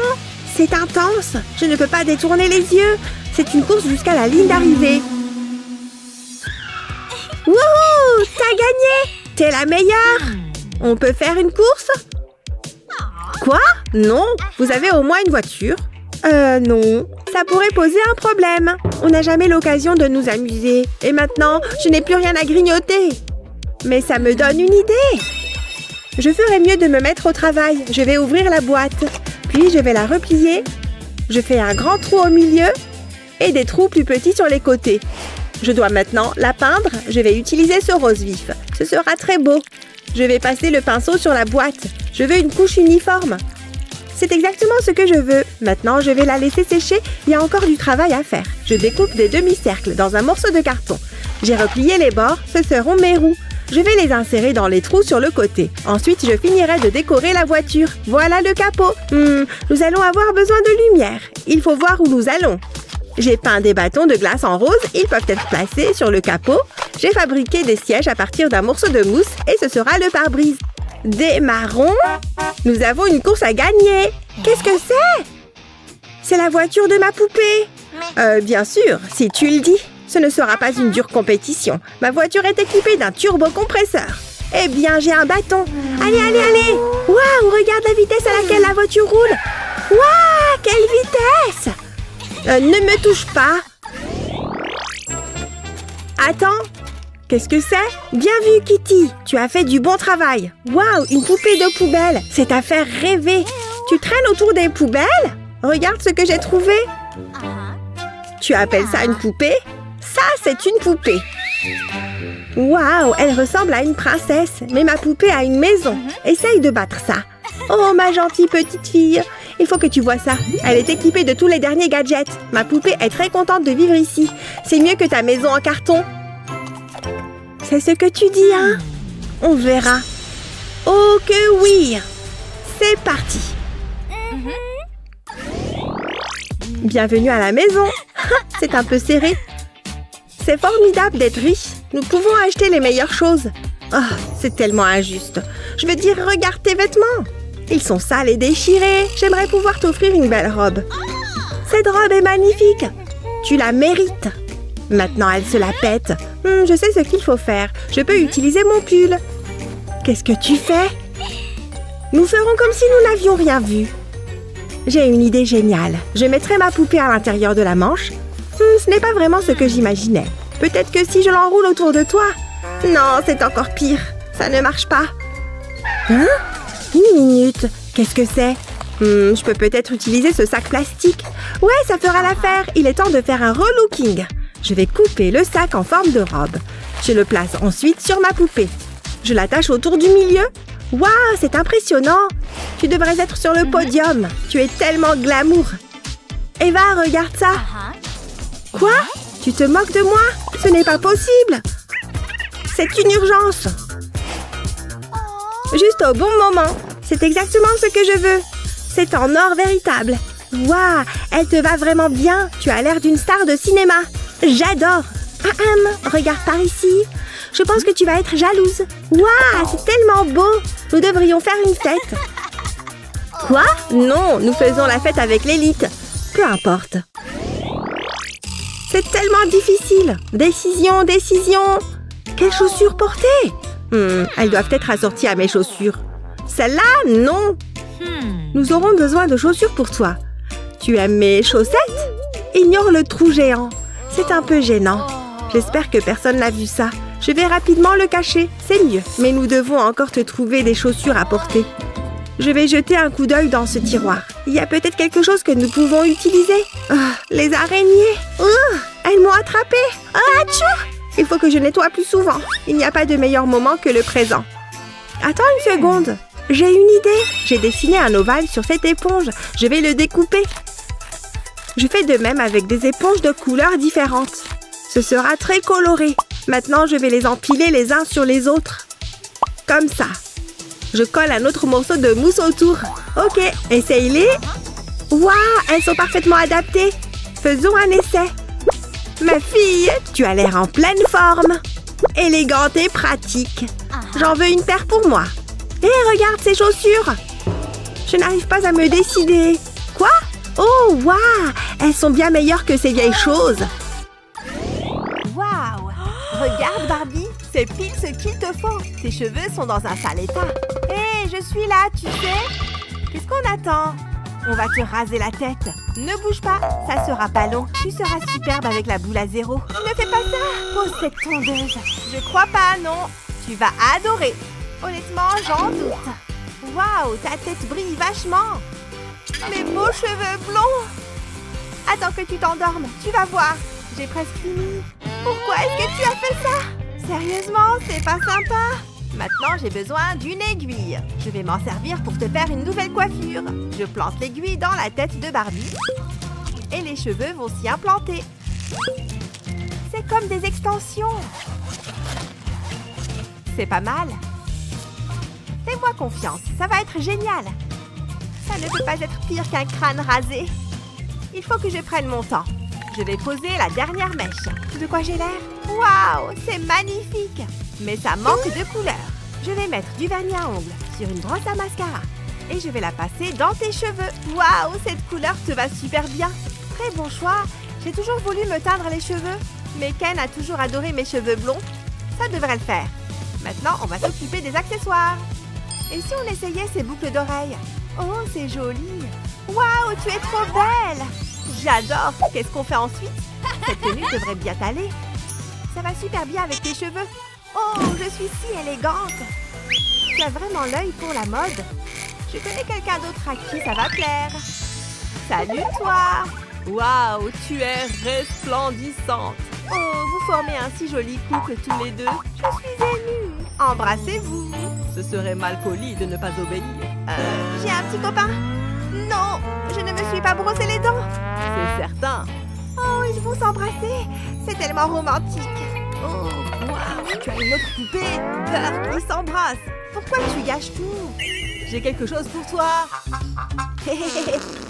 C'est intense! Je ne peux pas détourner les yeux! C'est une course jusqu'à la ligne d'arrivée. Wouhou! T'as gagné! T'es la meilleure! On peut faire une course? Quoi? Non? Vous avez au moins une voiture? Non. Ça pourrait poser un problème. On n'a jamais l'occasion de nous amuser. Et maintenant, je n'ai plus rien à grignoter. Mais ça me donne une idée. Je ferais mieux de me mettre au travail. Je vais ouvrir la boîte. Puis, je vais la replier. Je fais un grand trou au milieu et des trous plus petits sur les côtés. Je dois maintenant la peindre. Je vais utiliser ce rose vif. Ce sera très beau. Je vais passer le pinceau sur la boîte. Je veux une couche uniforme. C'est exactement ce que je veux. Maintenant, je vais la laisser sécher. Il y a encore du travail à faire. Je découpe des demi-cercles dans un morceau de carton. J'ai replié les bords. Ce seront mes roues. Je vais les insérer dans les trous sur le côté. Ensuite, je finirai de décorer la voiture. Voilà le capot. Nous allons avoir besoin de lumière. Il faut voir où nous allons. J'ai peint des bâtons de glace en rose. Ils peuvent être placés sur le capot. J'ai fabriqué des sièges à partir d'un morceau de mousse et ce sera le pare-brise. Démarrons. Nous avons une course à gagner. Qu'est-ce que c'est? C'est la voiture de ma poupée. Bien sûr, si tu le dis. Ce ne sera pas une dure compétition. Ma voiture est équipée d'un turbocompresseur. Eh bien, j'ai un bâton. Allez, allez, allez. Waouh, regarde la vitesse à laquelle la voiture roule. Waouh, quelle vitesse! Ne me touche pas. Attends. Qu'est-ce que c'est? Bien vu, Kitty. Tu as fait du bon travail. Waouh, une poupée de poubelle. C'est à faire rêver. Tu traînes autour des poubelles? Regarde ce que j'ai trouvé. Tu appelles ça une poupée? Ça, c'est une poupée. Waouh, elle ressemble à une princesse. Mais ma poupée a une maison. Essaye de battre ça. Oh, ma gentille petite fille. Il faut que tu vois ça. Elle est équipée de tous les derniers gadgets. Ma poupée est très contente de vivre ici. C'est mieux que ta maison en carton. C'est ce que tu dis, hein? On verra. Oh que oui! C'est parti. Bienvenue à la maison. C'est un peu serré. C'est formidable d'être riche. Nous pouvons acheter les meilleures choses. Oh, c'est tellement injuste. Je veux dire, regarde tes vêtements. Ils sont sales et déchirés. J'aimerais pouvoir t'offrir une belle robe. Cette robe est magnifique. Tu la mérites. Maintenant, elle se la pète. Je sais ce qu'il faut faire. Je peux utiliser mon pull. Qu'est-ce que tu fais? Nous ferons comme si nous n'avions rien vu. J'ai une idée géniale. Je mettrai ma poupée à l'intérieur de la manche. Ce n'est pas vraiment ce que j'imaginais. Peut-être que si je l'enroule autour de toi. Non, c'est encore pire. Ça ne marche pas. Hein? Une minute. Qu'est-ce que c'est? Je peux peut-être utiliser ce sac plastique. Ouais, ça fera l'affaire. Il est temps de faire un relooking. Je vais couper le sac en forme de robe. Je le place ensuite sur ma poupée. Je l'attache autour du milieu. Waouh, c'est impressionnant. Tu devrais être sur le podium. Tu es tellement glamour. Eva, regarde ça. Quoi? Tu te moques de moi? Ce n'est pas possible. C'est une urgence. Juste au bon moment. C'est exactement ce que je veux. C'est en or véritable. Waouh, elle te va vraiment bien. Tu as l'air d'une star de cinéma. J'adore. Regarde par ici. Je pense que tu vas être jalouse. Waouh, c'est tellement beau. Nous devrions faire une fête. Quoi? Non, nous faisons la fête avec l'élite. Peu importe. C'est tellement difficile. Décision, décision. Quelles chaussures porter? Elles doivent être assorties à mes chaussures. Celle-là, non. Nous aurons besoin de chaussures pour toi. Tu aimes mes chaussettes? Ignore le trou géant. C'est un peu gênant. J'espère que personne n'a vu ça. Je vais rapidement le cacher. C'est mieux. Mais nous devons encore te trouver des chaussures à porter. Je vais jeter un coup d'œil dans ce tiroir. Il y a peut-être quelque chose que nous pouvons utiliser. Les araignées. Elles m'ont attrapée. Atchou! Il faut que je nettoie plus souvent. Il n'y a pas de meilleur moment que le présent. Attends une seconde. J'ai une idée. J'ai dessiné un ovale sur cette éponge. Je vais le découper. Je fais de même avec des éponges de couleurs différentes. Ce sera très coloré. Maintenant, je vais les empiler les uns sur les autres. Comme ça. Je colle un autre morceau de mousse autour. Ok, essaye-les. Waouh, elles sont parfaitement adaptées. Faisons un essai. Ma fille, tu as l'air en pleine forme. Élégante et pratique. J'en veux une paire pour moi. Hé, regarde ces chaussures. Je n'arrive pas à me décider. Quoi? Oh, waouh! Elles sont bien meilleures que ces vieilles choses. Waouh! Regarde, Barbie, c'est pile ce qu'il te faut. Tes cheveux sont dans un sale état. Hé, je suis là, tu sais. Qu'est-ce qu'on attend? On va te raser la tête. Ne bouge pas, ça sera pas long. Tu seras superbe avec la boule à zéro. Ne fais pas ça! Pose cette tondeuse. Je crois pas, non. Tu vas adorer. Honnêtement, j'en doute. Waouh, ta tête brille vachement. Mes beaux cheveux blonds. Attends que tu t'endormes, tu vas voir. J'ai presque fini. Pourquoi est-ce que tu as fait ça? Sérieusement, c'est pas sympa. Maintenant, j'ai besoin d'une aiguille. Je vais m'en servir pour te faire une nouvelle coiffure. Je plante l'aiguille dans la tête de Barbie. Et les cheveux vont s'y implanter. C'est comme des extensions. C'est pas mal. Fais-moi confiance, ça va être génial. Ça ne peut pas être pire qu'un crâne rasé. Il faut que je prenne mon temps. Je vais poser la dernière mèche. De quoi j'ai l'air? Waouh, c'est magnifique. Mais ça manque de couleur. Je vais mettre du vernis à ongles sur une brosse à mascara. Et je vais la passer dans tes cheveux. Waouh, cette couleur te va super bien. Très bon choix. J'ai toujours voulu me teindre les cheveux. Mais Ken a toujours adoré mes cheveux blonds. Ça devrait le faire. Maintenant, on va s'occuper des accessoires. Et si on essayait ces boucles d'oreilles? Oh, c'est joli. Waouh, tu es trop belle. J'adore. Qu'est-ce qu'on fait ensuite? Cette tenue devrait bien t'aller. Ça va super bien avec tes cheveux. Oh, je suis si élégante. Tu as vraiment l'œil pour la mode. Je connais quelqu'un d'autre à qui ça va plaire. Salut, toi. Waouh, tu es resplendissante. Oh, vous formez un si joli couple tous les deux. Je suis émue. Embrassez-vous. Ce serait mal poli de ne pas obéir. J'ai un petit copain. Non, je ne me suis pas brossé les dents. C'est certain. Oh, ils vont s'embrasser. C'est tellement romantique. Oh, waouh, tu as une autre poupée. Peur qui s'embrasse. Pourquoi tu gâches tout? J'ai quelque chose pour toi.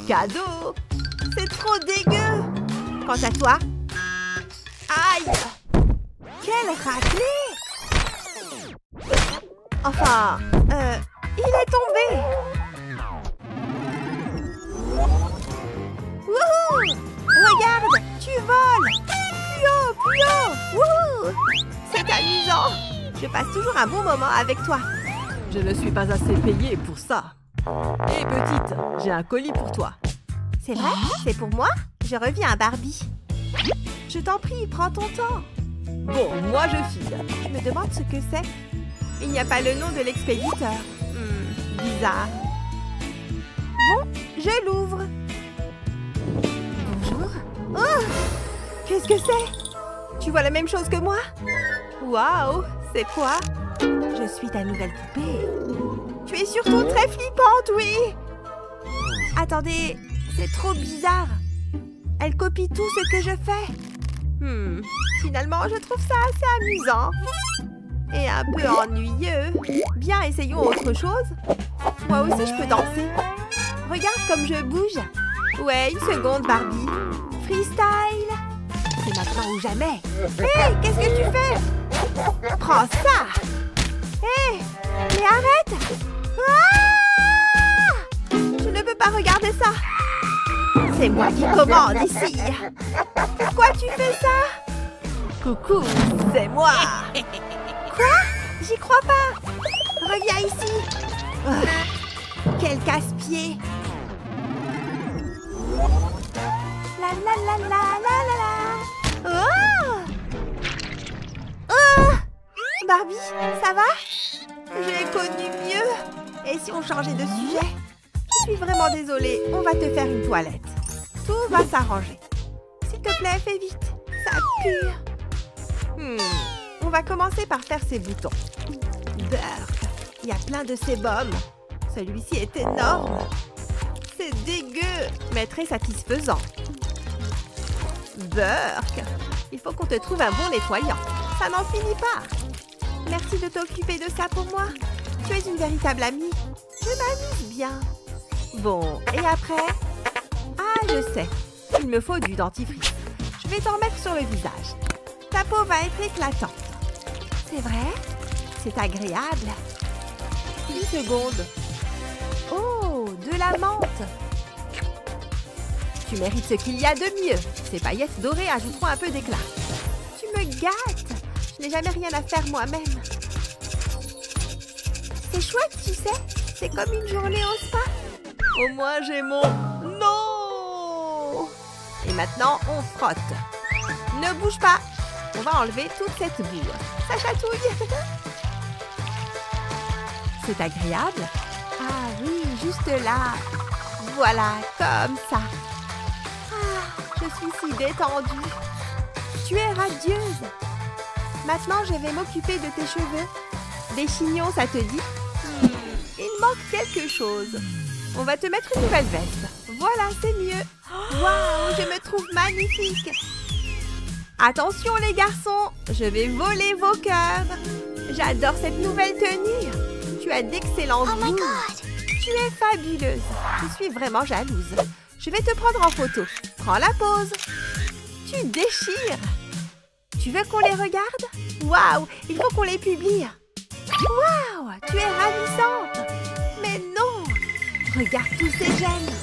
Cadeau. C'est trop dégueu. Quant à toi... Aïe! Quelle raclée! Enfin, il est tombé! Wouhou! Regarde! Tu voles! Plus haut! Plus haut! Wouhou! C'est amusant! Je passe toujours un bon moment avec toi. Je ne suis pas assez payée pour ça. Hé, petite, j'ai un colis pour toi. C'est vrai? C'est pour moi? Je reviens à Barbie. Je t'en prie, prends ton temps. Bon, moi je file. Je me demande ce que c'est. Il n'y a pas le nom de l'expéditeur. Bizarre. Bon, je l'ouvre. Bonjour. Oh! Qu'est-ce que c'est? Tu vois la même chose que moi? Waouh! C'est quoi? Je suis ta nouvelle poupée. Tu es surtout très flippante, oui! Attendez, c'est trop bizarre. Elle copie tout ce que je fais. Finalement, je trouve ça assez amusant. Et un peu ennuyeux. Bien, essayons autre chose. Moi aussi, je peux danser. Regarde comme je bouge. Ouais, une seconde, Barbie. Freestyle. C'est maintenant ou jamais. Hé, qu'est-ce que tu fais? Prends ça. Hé, mais arrête. Ah! Je ne peux pas regarder ça. C'est moi qui commande ici. Pourquoi tu fais ça? Coucou, c'est moi. Quoi? J'y crois pas. Reviens ici. Quel casse-pied. La la la la la la la. Oh! Barbie, ça va? J'ai connu mieux. Et si on changeait de sujet? Je suis vraiment désolée. On va te faire une toilette. Tout va s'arranger. S'il te plaît, fais vite. Ça pue. On va commencer par faire ses boutons. Burk. Il y a plein de sébum. Celui-ci est énorme. C'est dégueu, mais très satisfaisant. Burk. Il faut qu'on te trouve un bon nettoyant. Ça n'en finit pas. Merci de t'occuper de ça pour moi. Tu es une véritable amie. Je m'amuse bien. Bon, et après? Ah, je sais. Il me faut du dentifrice. Je vais t'en mettre sur le visage. Ta peau va être éclatante. C'est vrai? C'est agréable. Une seconde. Oh, de la menthe. Tu mérites ce qu'il y a de mieux. Ces paillettes dorées ajouteront un peu d'éclat. Tu me gâtes. Je n'ai jamais rien à faire moi-même. C'est chouette, tu sais. C'est comme une journée au spa. Au moins, j'ai mon... Non! Et maintenant, on frotte. Ne bouge pas. On va enlever toute cette boue. Ça chatouille. C'est agréable? Ah oui, juste là. Voilà, comme ça. Ah, je suis si détendue. Tu es radieuse. Maintenant, je vais m'occuper de tes cheveux. Des chignons, ça te dit? Il manque quelque chose. On va te mettre une nouvelle veste. Voilà, c'est mieux. Waouh, je me trouve magnifique. Attention les garçons, je vais voler vos cœurs. J'adore cette nouvelle tenue. Tu as d'excellents goûts. Tu es fabuleuse. Je suis vraiment jalouse. Je vais te prendre en photo. Prends la pose. Tu déchires. Tu veux qu'on les regarde? Waouh, il faut qu'on les publie. Waouh, tu es ravissante. Mais non. Regarde tous ces gènes.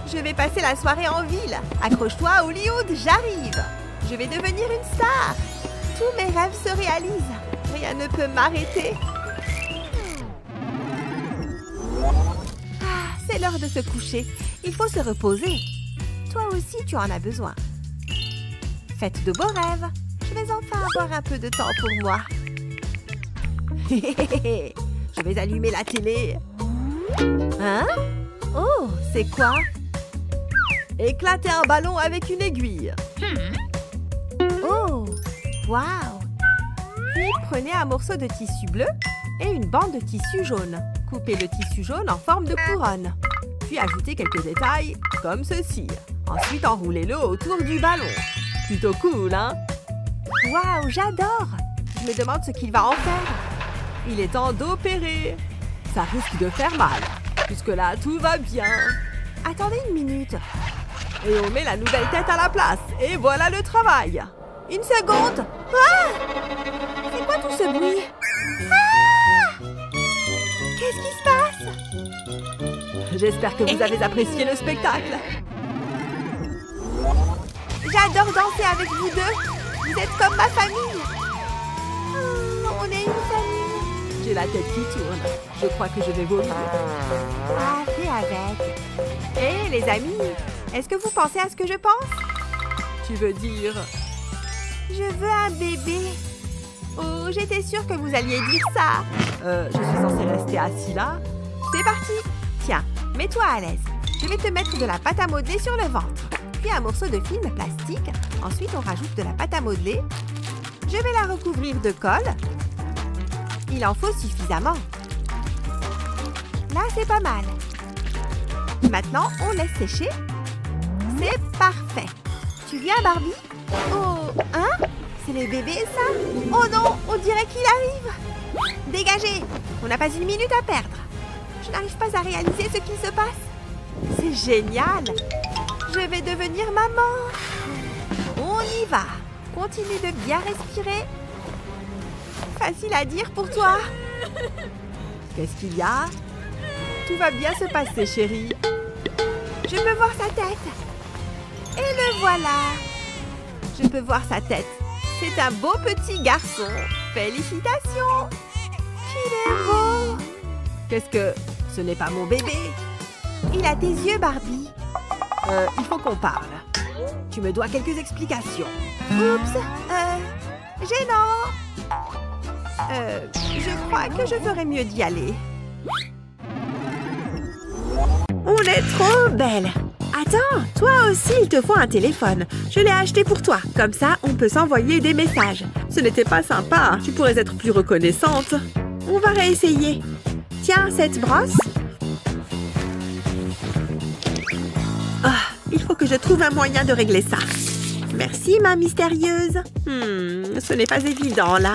Je vais passer la soirée en ville. Accroche-toi à Hollywood, j'arrive. Je vais devenir une star. Tous mes rêves se réalisent. Rien ne peut m'arrêter. Ah, c'est l'heure de se coucher. Il faut se reposer. Toi aussi, tu en as besoin. Faites de beaux rêves. Je vais enfin avoir un peu de temps pour moi. Je vais allumer la télé. Hein? Oh, c'est quoi? Éclater un ballon avec une aiguille. Oh, waouh! Puis prenez un morceau de tissu bleu et une bande de tissu jaune. Coupez le tissu jaune en forme de couronne. Puis ajoutez quelques détails comme ceci. Ensuite, enroulez-le autour du ballon. Plutôt cool, hein? Waouh, j'adore! Je me demande ce qu'il va en faire. Il est temps d'opérer. Ça risque de faire mal. Jusque-là, tout va bien. Attendez une minute. Et on met la nouvelle tête à la place. Et voilà le travail. Une seconde. Ah! C'est quoi tout ce bruit? Ah! Qu'est-ce qui se passe? J'espère que vous avez apprécié le spectacle. J'adore danser avec vous deux. Vous êtes comme ma famille. On est une famille. J'ai la tête qui tourne. Je crois que je vais vomir. Ah, fais avec. Hé, les amis, est-ce que vous pensez à ce que je pense? Tu veux dire... Je veux un bébé. Oh, j'étais sûre que vous alliez dire ça. Je suis censée rester assis là. C'est parti. Tiens, mets-toi à l'aise. Je vais te mettre de la pâte à modeler sur le ventre. Puis un morceau de film plastique. Ensuite, on rajoute de la pâte à modeler. Je vais la recouvrir de colle. Il en faut suffisamment. Là, c'est pas mal. Maintenant, on laisse sécher. C'est parfait. Tu viens, Barbie? Oh, hein? C'est le bébé, ça? Oh non, on dirait qu'il arrive. Dégagez! On n'a pas une minute à perdre. Je n'arrive pas à réaliser ce qu'il se passe. C'est génial! Je vais devenir maman. On y va. Continue de bien respirer. Facile à dire pour toi. Qu'est-ce qu'il y a? Tout va bien se passer, chérie. Je peux voir sa tête. Et le voilà. Je peux voir sa tête. C'est un beau petit garçon. Félicitations. Qu'il est beau. Qu'est-ce que... Ce n'est pas mon bébé. Il a tes yeux, Barbie. Il faut qu'on parle. Tu me dois quelques explications. Oups. Gênant. Je crois que je ferais mieux d'y aller. On est trop belle. Attends, toi aussi, il te faut un téléphone. Je l'ai acheté pour toi. Comme ça, on peut s'envoyer des messages. Ce n'était pas sympa. Tu pourrais être plus reconnaissante. On va réessayer. Tiens, cette brosse. Il faut que je trouve un moyen de régler ça. Merci, ma mystérieuse. Ce n'est pas évident, là.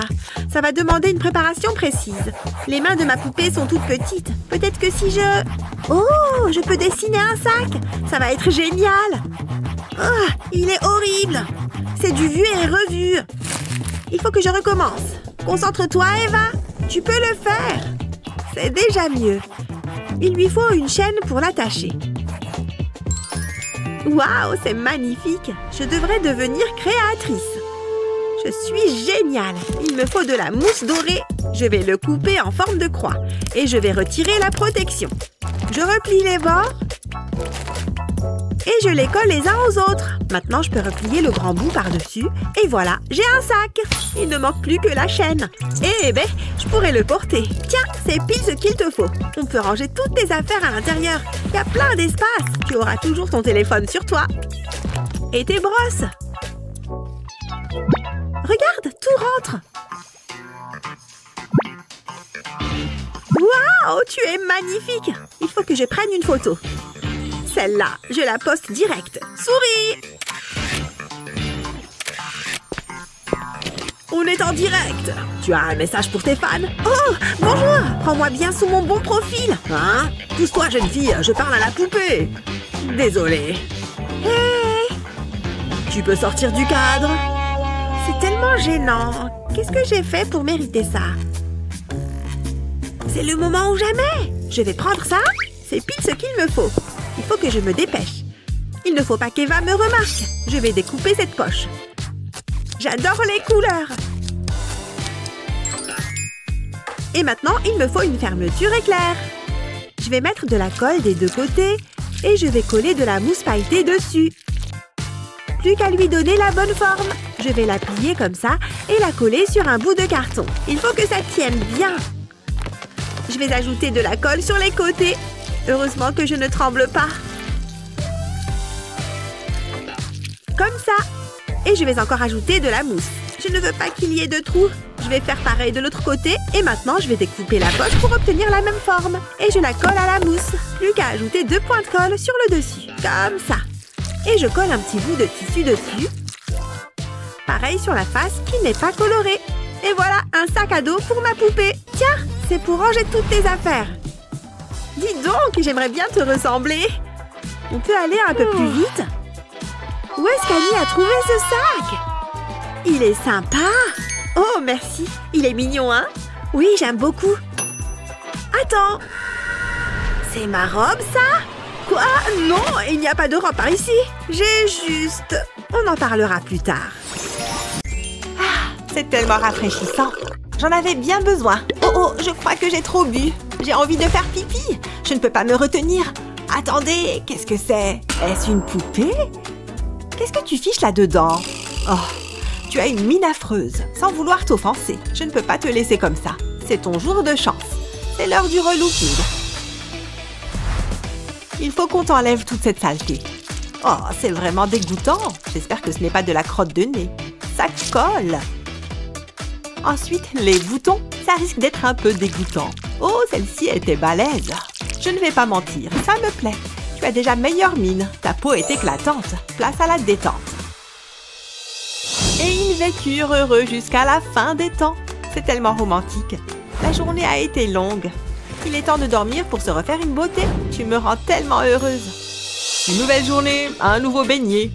Ça va demander une préparation précise. Les mains de ma poupée sont toutes petites. Peut-être que si je... Oh, je peux dessiner un sac. Ça va être génial. Il est horrible. C'est du vu et revu. Il faut que je recommence. Concentre-toi, Eva. Tu peux le faire. C'est déjà mieux. Il lui faut une chaîne pour l'attacher. Waouh, c'est magnifique. Je devrais devenir créatrice. Je suis géniale. Il me faut de la mousse dorée. Je vais le couper en forme de croix. Et je vais retirer la protection. Je replie les bords. Et je les colle les uns aux autres. Maintenant, je peux replier le grand bout par-dessus. Et voilà, j'ai un sac. Il ne manque plus que la chaîne. Eh ben, je pourrais le porter. Tiens, c'est pile ce qu'il te faut. On peut ranger toutes tes affaires à l'intérieur. Il y a plein d'espace. Tu auras toujours ton téléphone sur toi. Et tes brosses. Regarde, tout rentre. Waouh, tu es magnifique. Il faut que je prenne une photo. Celle-là, je la poste direct. Souris! On est en direct. Tu as un message pour tes fans? Oh, bonjour! Prends-moi bien sous mon bon profil. Hein? Pousse-toi, jeune fille, je parle à la poupée. Désolée. Hey! Tu peux sortir du cadre. C'est tellement gênant. Qu'est-ce que j'ai fait pour mériter ça? C'est le moment ou jamais. Je vais prendre ça. C'est pile ce qu'il me faut. Il faut que je me dépêche. Il ne faut pas qu'Eva me remarque. Je vais découper cette poche. J'adore les couleurs. Et maintenant, il me faut une fermeture éclair. Je vais mettre de la colle des deux côtés et je vais coller de la mousse pailletée dessus. Plus qu'à lui donner la bonne forme. Je vais la plier comme ça et la coller sur un bout de carton. Il faut que ça tienne bien. Je vais ajouter de la colle sur les côtés. Heureusement que je ne tremble pas. Comme ça. Et je vais encore ajouter de la mousse. Je ne veux pas qu'il y ait de trous. Je vais faire pareil de l'autre côté. Et maintenant, je vais découper la poche pour obtenir la même forme. Et je la colle à la mousse. Plus qu'à ajouter 2 points de colle sur le dessus. Comme ça. Et je colle un petit bout de tissu dessus. Pareil sur la face qui n'est pas colorée. Et voilà, un sac à dos pour ma poupée. Tiens, c'est pour ranger toutes tes affaires. Dis donc, j'aimerais bien te ressembler. On peut aller un peu plus vite? Où est-ce qu'Annie a trouvé ce sac? Il est sympa. Oh, merci. Il est mignon, hein? Oui, j'aime beaucoup. Attends. C'est ma robe, ça? Quoi? Non, il n'y a pas de robe par ici. J'ai juste... On en parlera plus tard. Ah, c'est tellement rafraîchissant. J'en avais bien besoin. Oh, je crois que j'ai trop bu. J'ai envie de faire pipi. Je ne peux pas me retenir. Attendez, qu'est-ce que c'est? Est-ce une poupée? Qu'est-ce que tu fiches là-dedans? Oh, tu as une mine affreuse, sans vouloir t'offenser. Je ne peux pas te laisser comme ça. C'est ton jour de chance. C'est l'heure du relooking. Il faut qu'on t'enlève toute cette saleté. Oh, c'est vraiment dégoûtant. J'espère que ce n'est pas de la crotte de nez. Ça colle. Ensuite, les boutons, ça risque d'être un peu dégoûtant. Oh, celle-ci était balèze. Je ne vais pas mentir, ça me plaît. Tu as déjà meilleure mine. Ta peau est éclatante. Place à la détente. Et ils vécurent heureux jusqu'à la fin des temps. C'est tellement romantique. La journée a été longue. Il est temps de dormir pour se refaire une beauté. Tu me rends tellement heureuse. Une nouvelle journée, un nouveau beignet.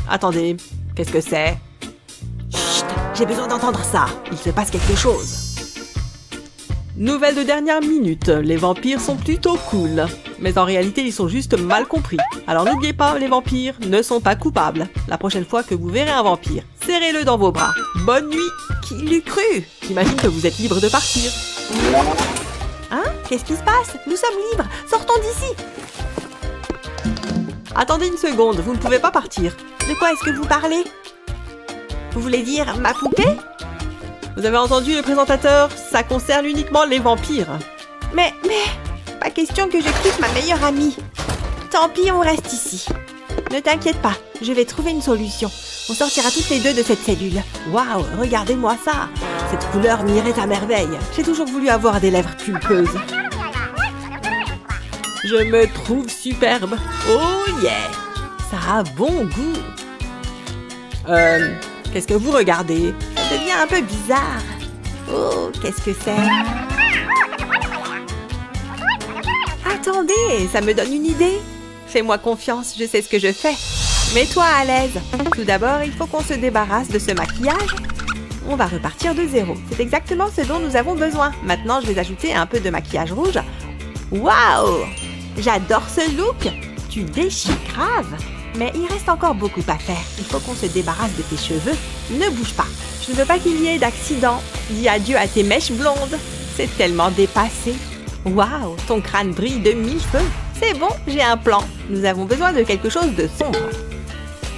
Attendez, qu'est-ce que c'est? Chut, j'ai besoin d'entendre ça. Il se passe quelque chose. Nouvelle de dernière minute, les vampires sont plutôt cool. Mais en réalité, ils sont juste mal compris. Alors n'oubliez pas, les vampires ne sont pas coupables. La prochaine fois que vous verrez un vampire, serrez-le dans vos bras. Bonne nuit. Qui l'eût cru? J'imagine que vous êtes libre de partir. Hein? Qu'est-ce qui se passe? Nous sommes libres. Sortons d'ici. Attendez une seconde, vous ne pouvez pas partir. De quoi est-ce que vous parlez? Vous voulez dire ma poupée? Vous avez entendu le présentateur? Ça concerne uniquement les vampires. Mais... Pas question que je quitte ma meilleure amie. Tant pis, on reste ici. Ne t'inquiète pas, je vais trouver une solution. On sortira toutes les deux de cette cellule. Waouh, regardez-moi ça. Cette couleur m'irait à merveille. J'ai toujours voulu avoir des lèvres pulpeuses. Je me trouve superbe. Oh yeah! Ça a bon goût. Qu'est-ce que vous regardez? Ça devient un peu bizarre. Oh, qu'est-ce que c'est? Attendez, ça me donne une idée. Fais-moi confiance, je sais ce que je fais. Mets-toi à l'aise. Tout d'abord, il faut qu'on se débarrasse de ce maquillage. On va repartir de zéro. C'est exactement ce dont nous avons besoin. Maintenant, je vais ajouter un peu de maquillage rouge. Waouh! J'adore ce look. Tu déchires grave. Mais il reste encore beaucoup à faire. Il faut qu'on se débarrasse de tes cheveux. Ne bouge pas. Je ne veux pas qu'il y ait d'accident. Dis adieu à tes mèches blondes. C'est tellement dépassé. Waouh! Ton crâne brille de mille feux. C'est bon, j'ai un plan. Nous avons besoin de quelque chose de sombre.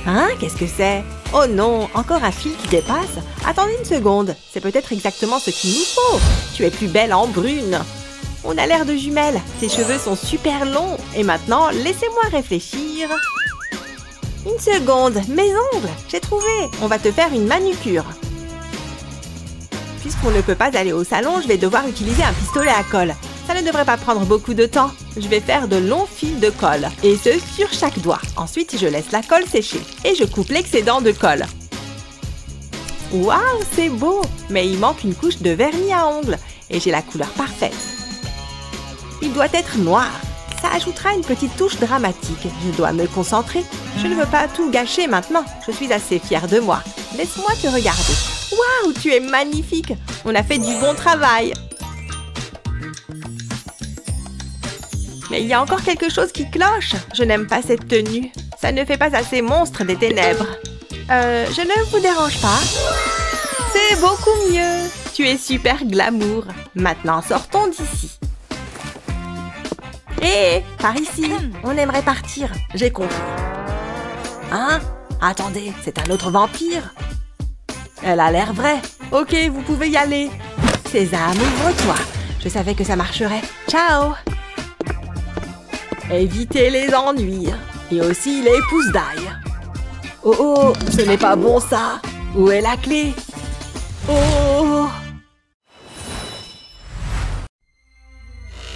Hein? Qu'est-ce que c'est? Oh non, encore un fil qui dépasse? Attendez une seconde, c'est peut-être exactement ce qu'il nous faut. Tu es plus belle en brune. On a l'air de jumelles. Tes cheveux sont super longs. Et maintenant, laissez-moi réfléchir. Une seconde, mes ongles. J'ai trouvé. On va te faire une manucure. Puisqu'on ne peut pas aller au salon, je vais devoir utiliser un pistolet à colle. Ça ne devrait pas prendre beaucoup de temps. Je vais faire de longs fils de colle, et ce sur chaque doigt. Ensuite, je laisse la colle sécher, et je coupe l'excédent de colle. Waouh, c'est beau! Mais il manque une couche de vernis à ongles, et j'ai la couleur parfaite. Il doit être noir. Ça ajoutera une petite touche dramatique. Je dois me concentrer. Je ne veux pas tout gâcher maintenant. Je suis assez fière de moi. Laisse-moi te regarder. Waouh, tu es magnifique! On a fait du bon travail. Mais il y a encore quelque chose qui cloche. Je n'aime pas cette tenue. Ça ne fait pas assez monstre des ténèbres. Je ne vous dérange pas? C'est beaucoup mieux. Tu es super glamour. Maintenant, sortons d'ici. Hé, par ici. On aimerait partir. J'ai compris. Hein? Attendez, c'est un autre vampire. Elle a l'air vraie. Ok, vous pouvez y aller. Sésame, ouvre-toi. Je savais que ça marcherait. Ciao! Évitez les ennuis. Et aussi les pousses d'ail. Oh oh, ce n'est pas bon ça. Où est la clé? Oh!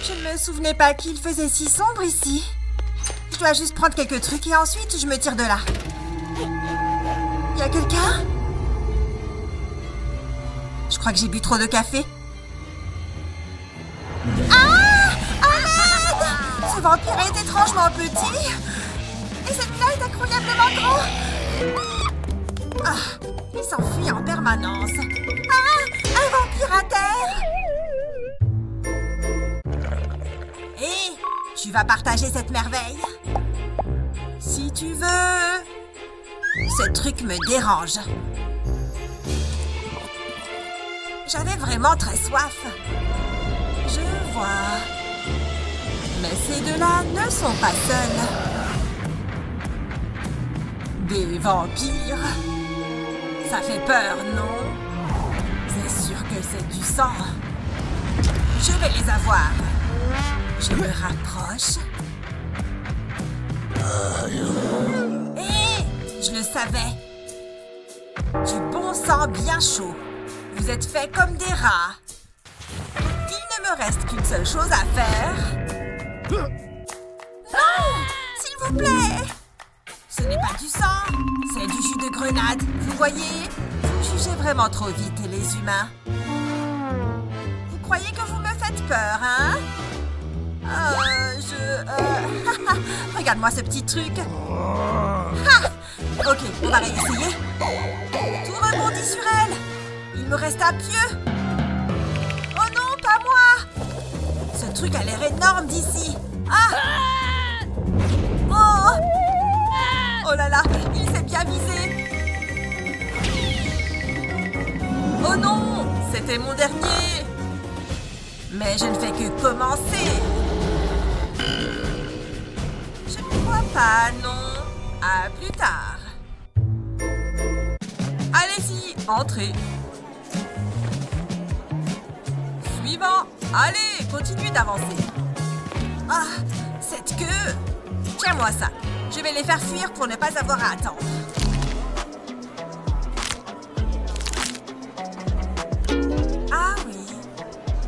Je ne me souvenais pas qu'il faisait si sombre ici. Je dois juste prendre quelques trucs et ensuite je me tire de là. Y a quelqu'un? Je crois que j'ai bu trop de café. Ah! À l'aide! Ce vampire est étrangement petit. Et celui-là est incroyablement grand. Ah, il s'enfuit en permanence. Ah! Un vampire à terre! Hé! Tu vas partager cette merveille? Si tu veux. Ce truc me dérange. J'avais vraiment très soif. Je vois. Mais ces deux-là ne sont pas seuls. Des vampires. Ça fait peur, non? C'est sûr que c'est du sang. Je vais les avoir. Je me rapproche. Hé! Je le savais. Du bon sang bien chaud. Vous êtes faits comme des rats. Il ne me reste qu'une seule chose à faire. Non! S'il vous plaît! Ce n'est pas du sang, c'est du jus de grenade. Vous voyez? Vous jugez vraiment trop vite, les humains. Vous croyez que vous me faites peur, hein? Regarde-moi ce petit truc. Ha! Ok, on va réessayer. Tout rebondit sur elle. Il me reste un pieu. Oh non, pas moi. Ce truc a l'air énorme d'ici. Ah! Oh! Oh là là, il s'est bien visé. Oh non, c'était mon dernier. Mais je ne fais que commencer. Je ne crois pas, non. À plus tard. Allez-y, entrez. Suivant. Allez, continue d'avancer. Ah, cette queue. Tiens-moi ça. Je vais les faire fuir pour ne pas avoir à attendre. Ah oui.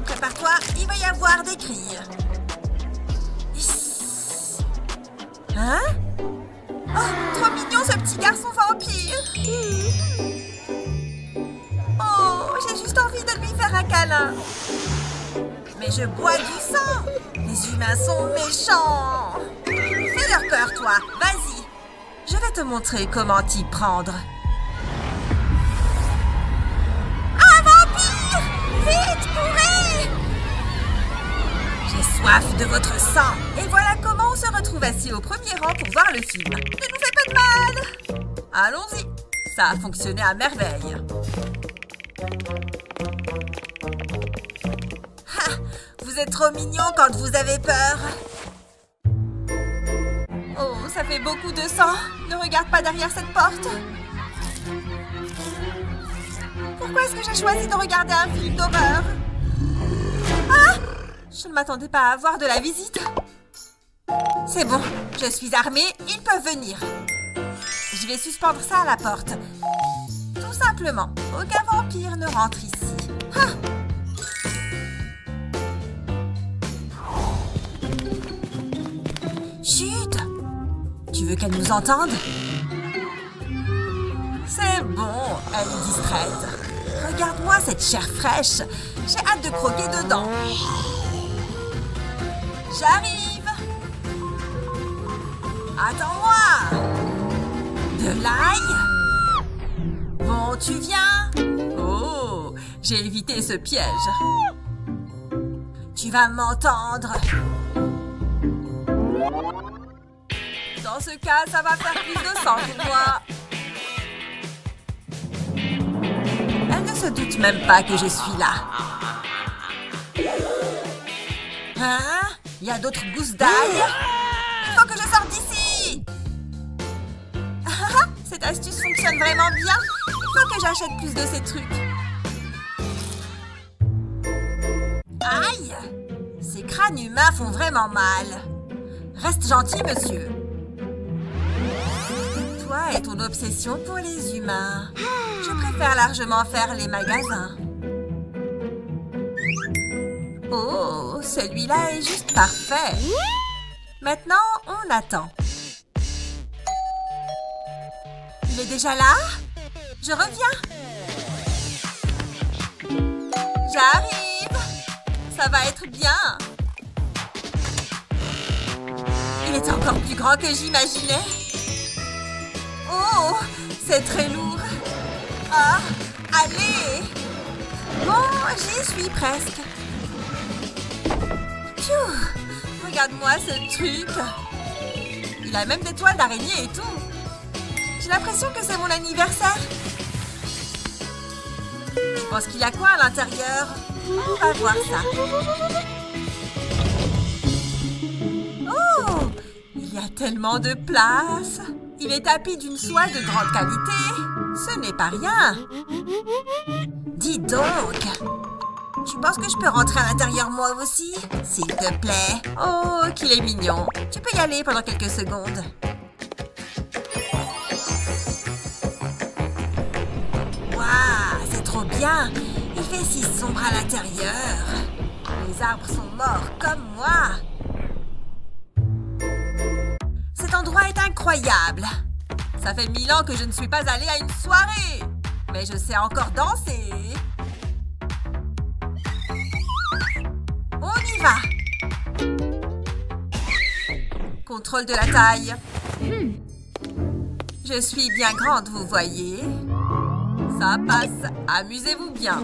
Prépare-toi, il va y avoir des cris. Hein? Oh, trop mignon ce petit garçon vampire. Oh, j'ai juste envie de lui faire un câlin. Mais je bois du sang. Les humains sont méchants. Fais leur peur, toi. Vas-y. Je vais te montrer comment t'y prendre. Un vampire! Vite, courez! J'ai soif de votre sang. Et voilà comment on se retrouve assis au premier rang pour voir le film. Ne nous fais pas de mal! Allons-y. Ça a fonctionné à merveille. Ah, vous êtes trop mignon quand vous avez peur. Oh, ça fait beaucoup de sang. Ne regarde pas derrière cette porte. Pourquoi est-ce que j'ai choisi de regarder un film d'horreur? Ah! Je ne m'attendais pas à avoir de la visite. C'est bon, je suis armée, ils peuvent venir. Je vais suspendre ça à la porte. Tout simplement, aucun vampire ne rentre ici. Ah! Chut! Tu veux qu'elle nous entende? C'est bon, elle est distraite. Regarde-moi cette chair fraîche. J'ai hâte de croquer dedans. J'arrive! Attends-moi! De l'ail? Bon, tu viens? Oh, j'ai évité ce piège. Tu vas m'entendre. Dans ce cas, ça va faire plus de sang pour moi. Elle ne se doute même pas que je suis là. Hein? Il y a d'autres gousses d'ail? Il faut que je sorte d'ici! Cette astuce fonctionne vraiment bien. Il faut que j'achète plus de ces trucs. Aïe! Ces crânes humains font vraiment mal. Reste gentil, monsieur. Toi et ton obsession pour les humains. Je préfère largement faire les magasins. Oh, celui-là est juste parfait. Maintenant, on attend. Il est déjà là? Je reviens. J'arrive. Ça va être bien. Il est encore plus grand que j'imaginais. Oh, c'est très lourd. Ah, allez. Bon, j'y suis presque. Pfiou, regarde-moi ce truc. Il a même des toiles d'araignée et tout. J'ai l'impression que c'est mon anniversaire. Je pense qu'il y a quoi à l'intérieur? On va voir ça. Oh, il y a tellement de place. Il est tapis d'une soie de grande qualité. Ce n'est pas rien. Dis donc. Tu penses que je peux rentrer à l'intérieur moi aussi? S'il te plaît. Oh, qu'il est mignon. Tu peux y aller pendant quelques secondes. Waouh, c'est trop bien. Il fait si sombre à l'intérieur. Les arbres sont morts comme moi. Cet endroit est incroyable. Ça fait 1000 ans que je ne suis pas allée à une soirée. Mais je sais encore danser. On y va. Contrôle de la taille. Je suis bien grande, vous voyez. Ça passe. Amusez-vous bien.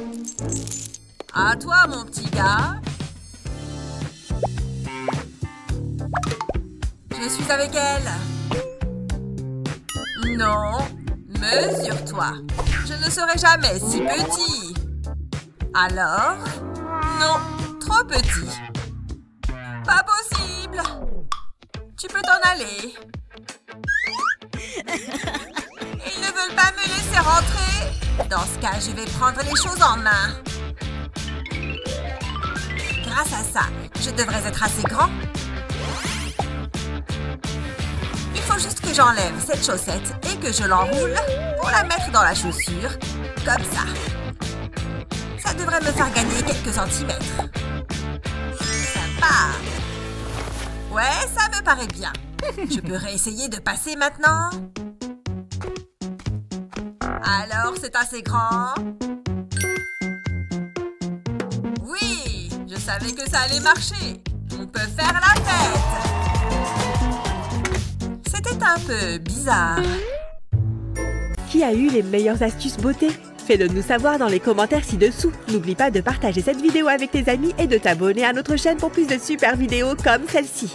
À toi, mon petit gars. Je suis avec elle. Non, mesure-toi. Je ne serai jamais si petit. Alors? Non, trop petit. Pas possible. Tu peux t'en aller. Ils ne veulent pas me laisser rentrer. Dans ce cas, je vais prendre les choses en main. Grâce à ça, je devrais être assez grand. Il faut juste que j'enlève cette chaussette et que je l'enroule pour la mettre dans la chaussure, comme ça. Ça devrait me faire gagner quelques centimètres. Sympa. Ouais, ça me paraît bien. Je peux réessayer de passer maintenant? Alors, c'est assez grand? Oui, je savais que ça allait marcher. On peut faire la fête. C'était un peu bizarre. Qui a eu les meilleures astuces beauté? Fais-le nous savoir dans les commentaires ci-dessous. N'oublie pas de partager cette vidéo avec tes amis et de t'abonner à notre chaîne pour plus de super vidéos comme celle-ci.